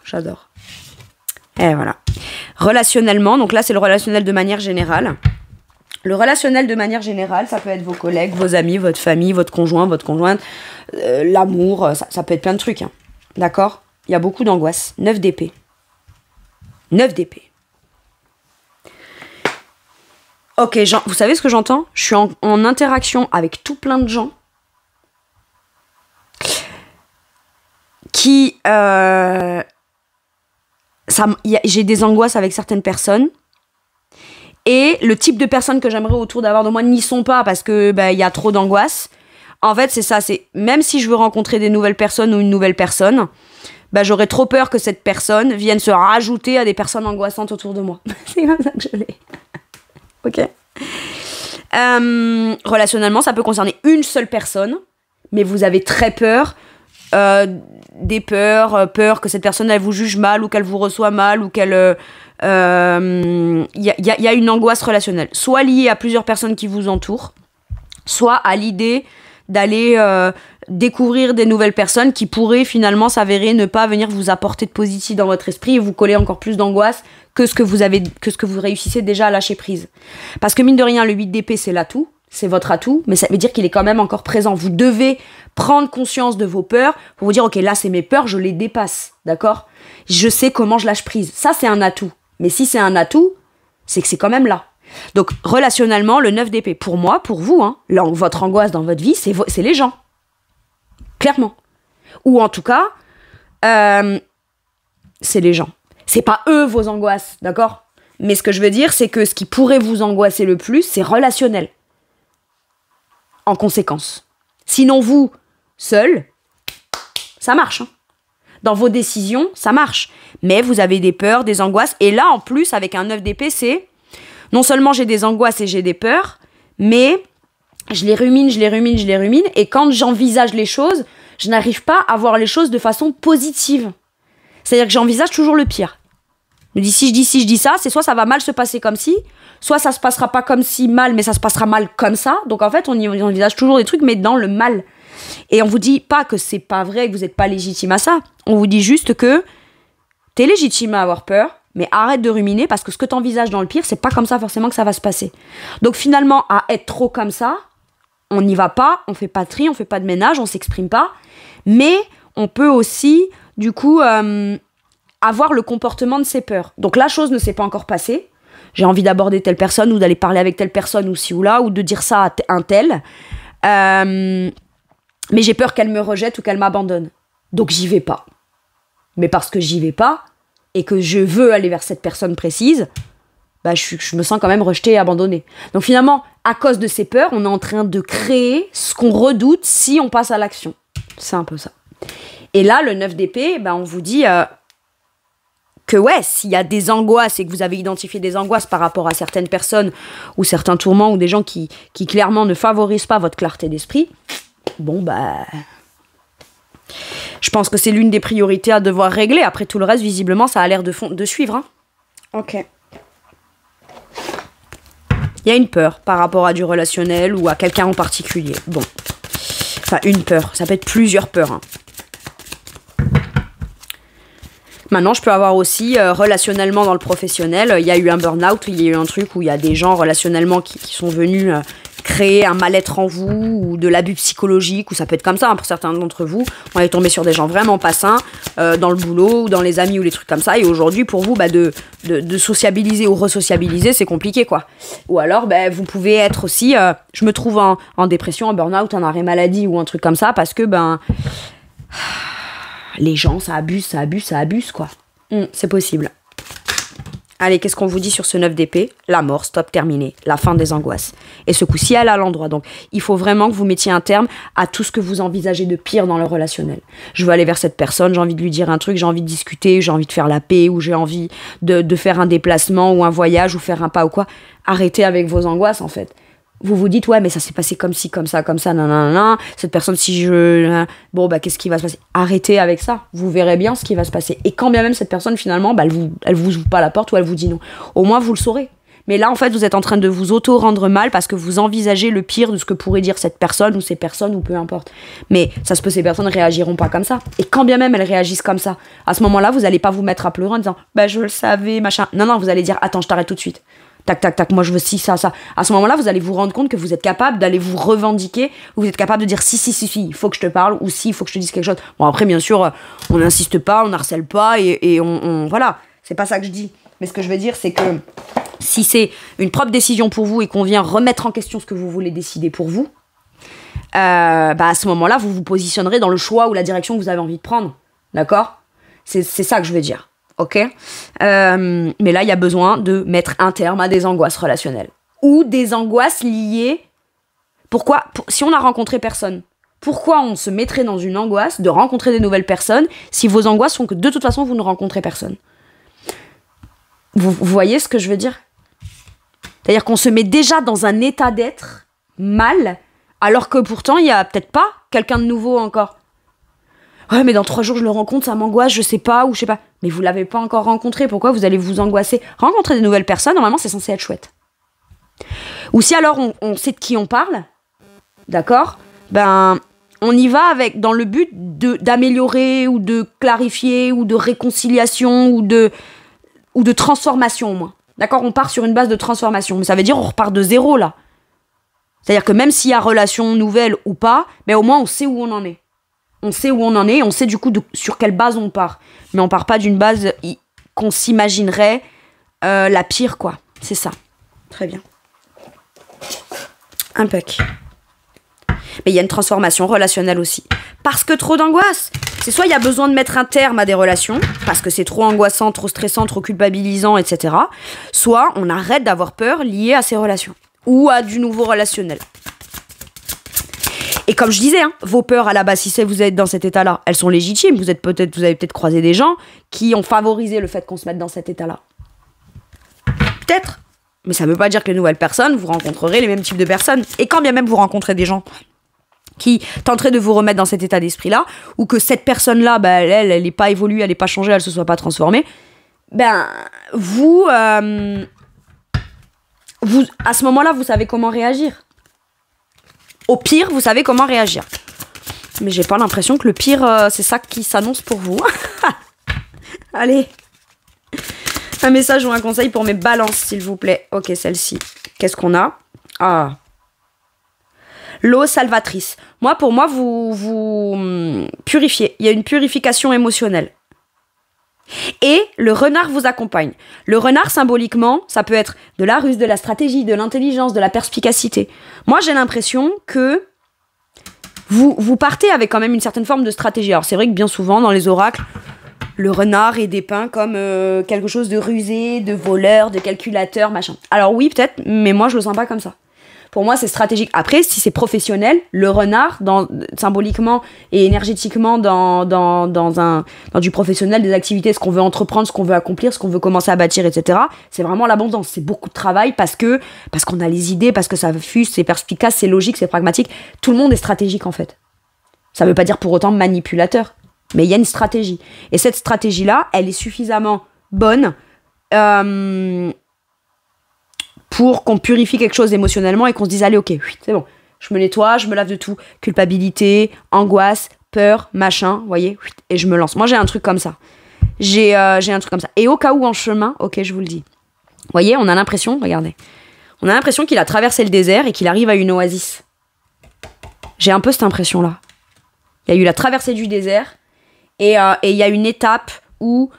J'adore. Et voilà. Relationnellement, donc là c'est le relationnel de manière générale. Le relationnel de manière générale, ça peut être vos collègues, vos amis, votre famille, votre conjoint, votre conjointe, l'amour, ça peut être plein de trucs. Hein. D'accord ? Il y a beaucoup d'angoisse. 9 d'épée. 9 d'épée. Ok, vous savez ce que j'entends ? Je suis en interaction avec tout plein de gens qui... j'ai des angoisses avec certaines personnes. Et le type de personnes que j'aimerais autour d'avoir de moi n'y sont pas parce que y a trop d'angoisse. En fait, c'est ça. C'est même si je veux rencontrer des nouvelles personnes ou une nouvelle personne, j'aurais trop peur que cette personne vienne se rajouter à des personnes angoissantes autour de moi. C'est comme ça que je l'ai. Ok. Relationnellement, ça peut concerner une seule personne, mais vous avez très peur. Des peur que cette personne elle vous juge mal ou qu'elle vous reçoit mal ou qu'elle y a une angoisse relationnelle, soit liée à plusieurs personnes qui vous entourent, soit à l'idée d'aller découvrir des nouvelles personnes qui pourraient finalement s'avérer ne pas venir vous apporter de positif dans votre esprit et vous coller encore plus d'angoisse que ce que vous réussissez déjà à lâcher prise. Parce que mine de rien, le 8 d'épée c'est l'atout, c'est votre atout, mais ça veut dire qu'il est quand même encore présent. Vous devez prendre conscience de vos peurs pour vous dire, ok, là, c'est mes peurs, je les dépasse, d'accord ? Je sais comment je lâche prise. Ça, c'est un atout. Mais si c'est un atout, c'est que c'est quand même là. Donc, relationnellement, le 9 d'épée, pour moi, pour vous, votre angoisse dans votre vie, c'est les gens. Clairement. Ou en tout cas, c'est les gens. C'est pas eux, vos angoisses, d'accord ? Mais ce que je veux dire, c'est que ce qui pourrait vous angoisser le plus, c'est relationnel. En conséquence. Sinon, vous, seul, ça marche. Hein. Dans vos décisions, ça marche. Mais vous avez des peurs, des angoisses. Et là, en plus, avec un 9 d'épée, c'est... Non seulement j'ai des angoisses et j'ai des peurs, mais je les rumine. Et quand j'envisage les choses, je n'arrive pas à voir les choses de façon positive. C'est-à-dire que j'envisage toujours le pire. Je dis si je dis ça, c'est soit ça va mal se passer comme si, soit ça se passera pas comme si mal, mais ça se passera mal comme ça. Donc en fait, on envisage toujours des trucs, mais dans le mal. Et on vous dit pas que c'est pas vrai, que vous n'êtes pas légitime à ça. On vous dit juste que t'es légitime à avoir peur, mais arrête de ruminer parce que ce que t'envisages dans le pire, c'est pas comme ça forcément que ça va se passer. Donc finalement, à être trop comme ça, on n'y va pas, on fait pas de tri, on fait pas de ménage, on s'exprime pas. Mais on peut aussi, du coup, avoir le comportement de ses peurs. Donc la chose ne s'est pas encore passée. J'ai envie d'aborder telle personne ou d'aller parler avec telle personne ou ci ou là, ou de dire ça à un tel. Mais j'ai peur qu'elle me rejette ou qu'elle m'abandonne. Donc j'y vais pas. Mais parce que j'y vais pas et que je veux aller vers cette personne précise, bah, je me sens quand même rejetée et abandonnée. Donc finalement, à cause de ces peurs, on est en train de créer ce qu'on redoute si on passe à l'action. C'est un peu ça. Et là, le 9 d'épée, bah, on vous dit que ouais, s'il y a des angoisses et que vous avez identifié des angoisses par rapport à certaines personnes ou certains tourments ou des gens qui clairement ne favorisent pas votre clarté d'esprit, bon bah... Je pense que c'est l'une des priorités à devoir régler. Après tout le reste, visiblement, ça a l'air de suivre. Hein. Ok. Il y a une peur par rapport à du relationnel ou à quelqu'un en particulier. Bon. Enfin, une peur. Ça peut être plusieurs peurs. Hein. Maintenant, je peux avoir aussi, relationnellement dans le professionnel, il y a eu un burn-out, il y a eu un truc où il y a des gens relationnellement qui sont venus créer un mal-être en vous ou de l'abus psychologique, ou ça peut être comme ça hein, pour certains d'entre vous. On est tombé sur des gens vraiment pas sains dans le boulot ou dans les amis ou les trucs comme ça. Et aujourd'hui, pour vous, bah, de sociabiliser ou resociabiliser, c'est compliqué, quoi. Ou alors, bah, vous pouvez être aussi, je me trouve en dépression, en burn-out, en arrêt maladie ou un truc comme ça, parce que, ben... les gens, ça abuse, quoi. C'est possible. Allez, qu'est-ce qu'on vous dit sur ce 9 d'épée? La mort, stop, terminé. La fin des angoisses. Et ce coup-ci, elle est à l'endroit. Donc, il faut vraiment que vous mettiez un terme à tout ce que vous envisagez de pire dans le relationnel. Je veux aller vers cette personne, j'ai envie de lui dire un truc, j'ai envie de discuter, j'ai envie de faire la paix, ou j'ai envie de faire un déplacement, ou un voyage, ou faire un pas, ou quoi. Arrêtez avec vos angoisses, en fait. Vous vous dites, ouais, mais ça s'est passé comme ci, comme ça, nanana. Cette personne, si je... Bon, bah, qu'est-ce qui va se passer? Arrêtez avec ça. Vous verrez bien ce qui va se passer. Et quand bien même cette personne, finalement, bah, elle vous ouvre pas la porte ou elle vous dit non. Au moins, vous le saurez. Mais là, en fait, vous êtes en train de vous auto-rendre mal parce que vous envisagez le pire de ce que pourrait dire cette personne ou ces personnes ou peu importe. Mais ça se peut, ces personnes réagiront pas comme ça. Et quand bien même elles réagissent comme ça, à ce moment-là, vous allez pas vous mettre à pleurer en disant, bah, je le savais, machin. Non, vous allez dire, attends, je t'arrête tout de suite. Tac, tac, tac, moi je veux ci, ça. À ce moment-là, vous allez vous rendre compte que vous êtes capable d'aller vous revendiquer, ou vous êtes capable de dire si, il faut que je te parle, ou si, il faut que je te dise quelque chose. Bon, après, bien sûr, on n'insiste pas, on harcèle pas, et on voilà, c'est pas ça que je dis. Mais ce que je veux dire, c'est que si c'est une propre décision pour vous et qu'on vient remettre en question ce que vous voulez décider pour vous, bah à ce moment-là, vous vous positionnerez dans le choix ou la direction que vous avez envie de prendre. D'accord ? C'est ça que je veux dire. Ok, mais là, il y a besoin de mettre un terme à des angoisses relationnelles. Ou des angoisses liées... Pourquoi si on n'a rencontré personne, pourquoi on se mettrait dans une angoisse de rencontrer des nouvelles personnes si vos angoisses font que de toute façon, vous ne rencontrez personne? Vous voyez ce que je veux dire? C'est-à-dire qu'on se met déjà dans un état d'être mal, alors que pourtant, il n'y a peut-être pas quelqu'un de nouveau encore. Ouais, mais dans 3 jours, je le rencontre, ça m'angoisse, je sais pas, ou je sais pas. Mais vous l'avez pas encore rencontré, pourquoi vous allez vous angoisser? Rencontrer des nouvelles personnes, normalement, c'est censé être chouette. Ou si alors on sait de qui on parle, d'accord? Ben, on y va dans le but d'améliorer, ou de clarifier, ou de réconciliation, ou de transformation, au moins. D'accord? On part sur une base de transformation. Mais ça veut dire on repart de zéro, là. C'est-à-dire que même s'il y a relation nouvelle ou pas, ben au moins on sait où on en est. On sait où on en est, on sait du coup sur quelle base on part. Mais on part pas d'une base qu'on s'imaginerait la pire, quoi. C'est ça. Très bien. Impec. Mais il y a une transformation relationnelle aussi. Parce que trop d'angoisse. C'est soit il y a besoin de mettre un terme à des relations, parce que c'est trop angoissant, trop stressant, trop culpabilisant, etc. Soit on arrête d'avoir peur liée à ces relations. Ou à du nouveau relationnel. Et comme je disais, hein, vos peurs à la base, si vous êtes dans cet état-là, elles sont légitimes. Vous avez peut-être croisé des gens qui ont favorisé le fait qu'on se mette dans cet état-là. Peut-être. Mais ça ne veut pas dire que les nouvelles personnes, vous rencontrerez les mêmes types de personnes. Et quand bien même vous rencontrez des gens qui tenteraient de vous remettre dans cet état d'esprit-là, ou que cette personne-là, bah, elle n'est pas évoluée, elle n'est pas changée, elle ne se soit pas transformée, ben, vous, à ce moment-là, vous savez comment réagir. Au pire, vous savez comment réagir. Mais j'ai pas l'impression que le pire, c'est ça qui s'annonce pour vous. Allez. Un message ou un conseil pour mes balances, s'il vous plaît. Ok, celle-ci. Qu'est-ce qu'on a? Ah. L'eau salvatrice. Pour moi, vous purifiez. Il y a une purification émotionnelle. Et le renard vous accompagne. Le renard, symboliquement, ça peut être de la ruse, de la stratégie, de l'intelligence, de la perspicacité. Moi, j'ai l'impression que vous partez avec quand même une certaine forme de stratégie. Alors, c'est vrai que bien souvent, dans les oracles, le renard est dépeint comme quelque chose de rusé, de voleur, de calculateur, machin. Alors oui, peut-être, mais moi, je le sens pas comme ça. Pour moi, c'est stratégique. Après, si c'est professionnel, le renard, symboliquement et énergétiquement, dans du professionnel, des activités, ce qu'on veut entreprendre, ce qu'on veut accomplir, ce qu'on veut commencer à bâtir, etc., c'est vraiment l'abondance. C'est beaucoup de travail parce qu'on a les idées, parce que ça fuse, c'est perspicace, c'est logique, c'est pragmatique. Tout le monde est stratégique, en fait. Ça veut pas dire pour autant manipulateur, mais il y a une stratégie. Et cette stratégie-là, elle est suffisamment bonne pour qu'on purifie quelque chose émotionnellement et qu'on se dise allez, ok, c'est bon, je me nettoie, je me lave de tout, culpabilité, angoisse, peur, machin, vous voyez, et je me lance. Moi j'ai un truc comme ça. J'ai un truc comme ça. Et au cas où en chemin, ok, je vous le dis. Vous voyez, on a l'impression, regardez, on a l'impression qu'il a traversé le désert et qu'il arrive à une oasis. J'ai un peu cette impression-là. Il y a eu la traversée du désert et il y a une étape où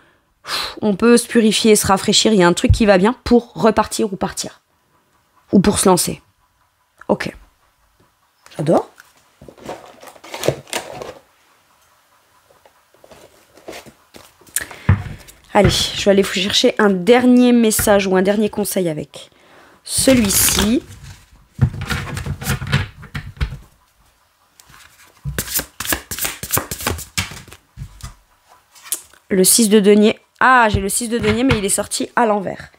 on peut se purifier, se rafraîchir, il y a un truc qui va bien pour repartir ou partir. Ou pour se lancer. Ok. J'adore. Allez, je vais aller vous chercher un dernier message ou un dernier conseil avec celui-ci. Le 6 de denier. Ah, j'ai le 6 de denier, mais il est sorti à l'envers.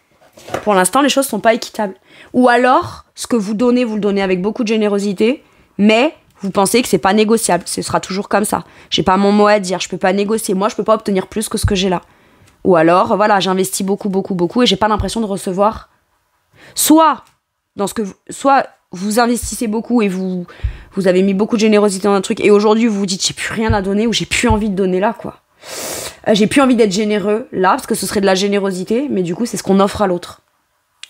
Pour l'instant, les choses ne sont pas équitables. Ou alors, ce que vous le donnez avec beaucoup de générosité, mais vous pensez que c'est pas négociable. Ce sera toujours comme ça. J'ai pas mon mot à dire, je peux pas négocier. Moi, je peux pas obtenir plus que ce que j'ai là. Ou alors, voilà, j'investis beaucoup, beaucoup, beaucoup et j'ai pas l'impression de recevoir. Soit vous investissez beaucoup et vous avez mis beaucoup de générosité dans un truc et aujourd'hui, vous vous dites j'ai plus rien à donner ou j'ai plus envie de donner là, quoi. J'ai plus envie d'être généreux là parce que ce serait de la générosité, mais du coup, c'est ce qu'on offre à l'autre.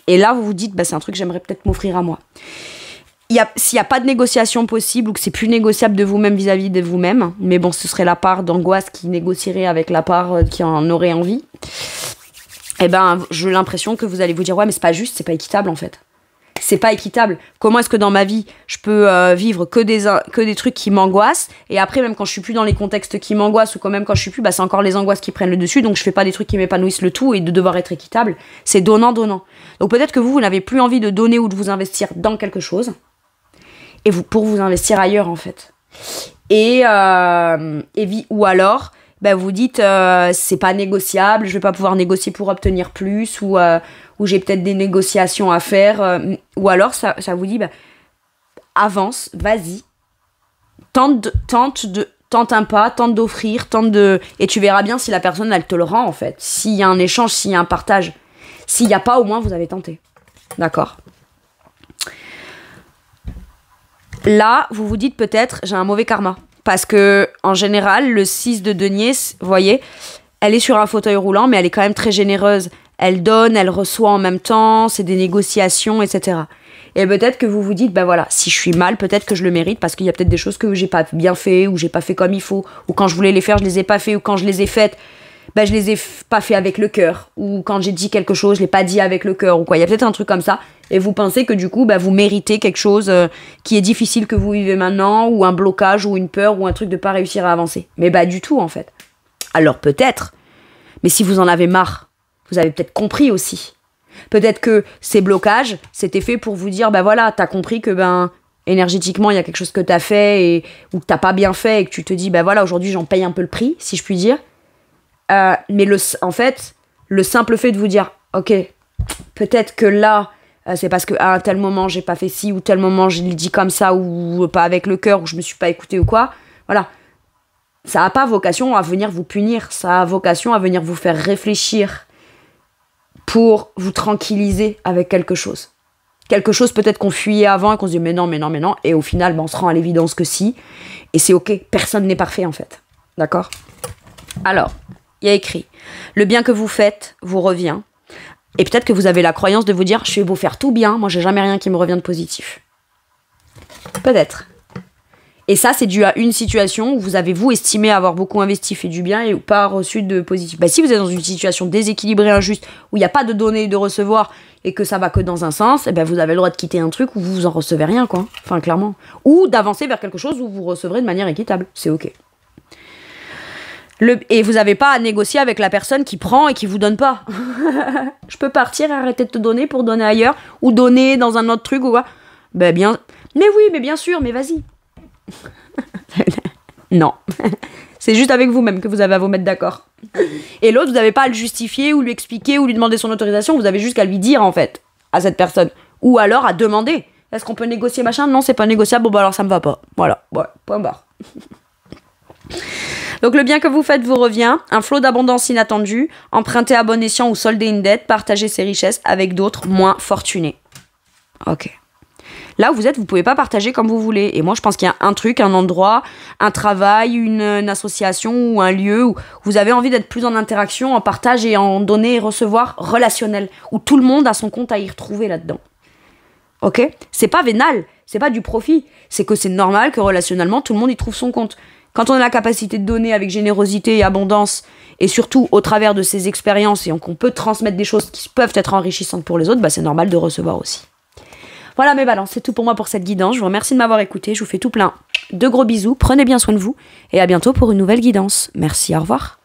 Et là, vous vous dites, bah, c'est un truc que j'aimerais peut-être m'offrir à moi. S'il n'y a pas de négociation possible ou que c'est plus négociable de vous-même vis-à-vis de vous-même, mais bon, ce serait la part d'angoisse qui négocierait avec la part qui en aurait envie, eh ben, j'ai l'impression que vous allez vous dire, ouais, mais c'est pas juste, c'est pas équitable en fait. C'est pas équitable. Comment est-ce que dans ma vie, je peux vivre que des trucs qui m'angoissent et après, même quand je suis plus dans les contextes qui m'angoissent ou quand même quand je suis plus, bah, c'est encore les angoisses qui prennent le dessus, donc je fais pas des trucs qui m'épanouissent le tout et de devoir être équitable. C'est donnant-donnant. Donc peut-être que vous n'avez plus envie de donner ou de vous investir dans quelque chose et pour vous investir ailleurs en fait. Ou alors, bah, vous dites c'est pas négociable, je vais pas pouvoir négocier pour obtenir plus ou j'ai peut-être des négociations à faire ou alors ça vous dit bah, avance, vas-y, tente un pas, tente d'offrir, et tu verras bien si la personne elle te le rend en fait, s'il y a un échange, s'il y a un partage. S'il n'y a pas, au moins vous avez tenté. D'accord? Là, vous vous dites peut-être j'ai un mauvais karma. Parce que, en général, le 6 de denier, vous voyez, elle est sur un fauteuil roulant, mais elle est quand même très généreuse. Elle donne, elle reçoit en même temps, c'est des négociations, etc. Et peut-être que vous vous dites, ben voilà, si je suis mal, peut-être que je le mérite, parce qu'il y a peut-être des choses que j'ai pas bien fait, ou j'ai pas fait comme il faut, ou quand je voulais les faire, je les ai pas fait, ou quand je les ai faites, ben je les ai pas fait avec le cœur, ou quand j'ai dit quelque chose, je l'ai pas dit avec le cœur, ou quoi. Il y a peut-être un truc comme ça. Et vous pensez que du coup, bah, vous méritez quelque chose qui est difficile que vous vivez maintenant, ou un blocage, ou une peur, ou un truc de pas réussir à avancer. Mais bah du tout en fait. Alors peut-être, mais si vous en avez marre, vous avez peut-être compris aussi. Peut-être que ces blocages, c'était fait pour vous dire, bah voilà, t'as compris que ben énergétiquement, il y a quelque chose que t'as fait, ou que t'as pas bien fait, et que tu te dis, bah voilà, aujourd'hui j'en paye un peu le prix, si je puis dire. Mais en fait, le simple fait de vous dire, ok, peut-être que là, c'est parce qu'à un tel moment j'ai pas fait ci ou tel moment je l'ai dit comme ça ou pas avec le cœur ou je me suis pas écouté ou quoi, voilà, ça a pas vocation à venir vous punir, ça a vocation à venir vous faire réfléchir pour vous tranquilliser avec quelque chose peut-être qu'on fuyait avant et qu'on se dit mais non et au final ben, on se rend à l'évidence que si et c'est ok, personne n'est parfait en fait, d'accord? Alors il y a écrit le bien que vous faites vous revient. Et peut-être que vous avez la croyance de vous dire je vais vous faire tout bien, moi j'ai jamais rien qui me revient de positif. Peut-être. Et ça c'est dû à une situation où vous avez vous estimé avoir beaucoup investi, fait du bien et pas reçu de positif. Bah, si vous êtes dans une situation déséquilibrée, injuste, où il n'y a pas de donner et de recevoir et que ça va que dans un sens, et ben vous avez le droit de quitter un truc où vous en recevez rien quoi. Enfin clairement. Ou d'avancer vers quelque chose où vous recevrez de manière équitable. C'est ok. Et vous n'avez pas à négocier avec la personne qui prend et qui vous donne pas. Je peux partir et arrêter de te donner pour donner ailleurs, ou donner dans un autre truc ou quoi. Ben bien... Mais oui, mais bien sûr, mais vas-y. Non. C'est juste avec vous-même que vous avez à vous mettre d'accord. Et l'autre, vous n'avez pas à le justifier ou lui expliquer ou lui demander son autorisation, vous avez juste qu'à lui dire en fait, à cette personne. Ou alors à demander. Est-ce qu'on peut négocier machin? Non, c'est pas négociable, bon bah alors ça me va pas. Voilà, ouais, point barre. Donc le bien que vous faites vous revient, un flot d'abondance inattendue, emprunter à bon escient ou solder une dette, partager ses richesses avec d'autres moins fortunés. Ok. Là où vous êtes, vous pouvez pas partager comme vous voulez. Et moi, je pense qu'il y a un truc, un endroit, un travail, une association ou un lieu où vous avez envie d'être plus en interaction, en partage et en donner et recevoir relationnel, où tout le monde a son compte à y retrouver là-dedans. Ok? C'est pas vénal, c'est pas du profit. C'est que c'est normal que relationnellement, tout le monde y trouve son compte. Quand on a la capacité de donner avec générosité et abondance, et surtout au travers de ses expériences, et qu'on peut transmettre des choses qui peuvent être enrichissantes pour les autres, bah c'est normal de recevoir aussi. Voilà mes balances, c'est tout pour moi pour cette guidance. Je vous remercie de m'avoir écouté, je vous fais tout plein de gros bisous, prenez bien soin de vous, et à bientôt pour une nouvelle guidance. Merci, au revoir.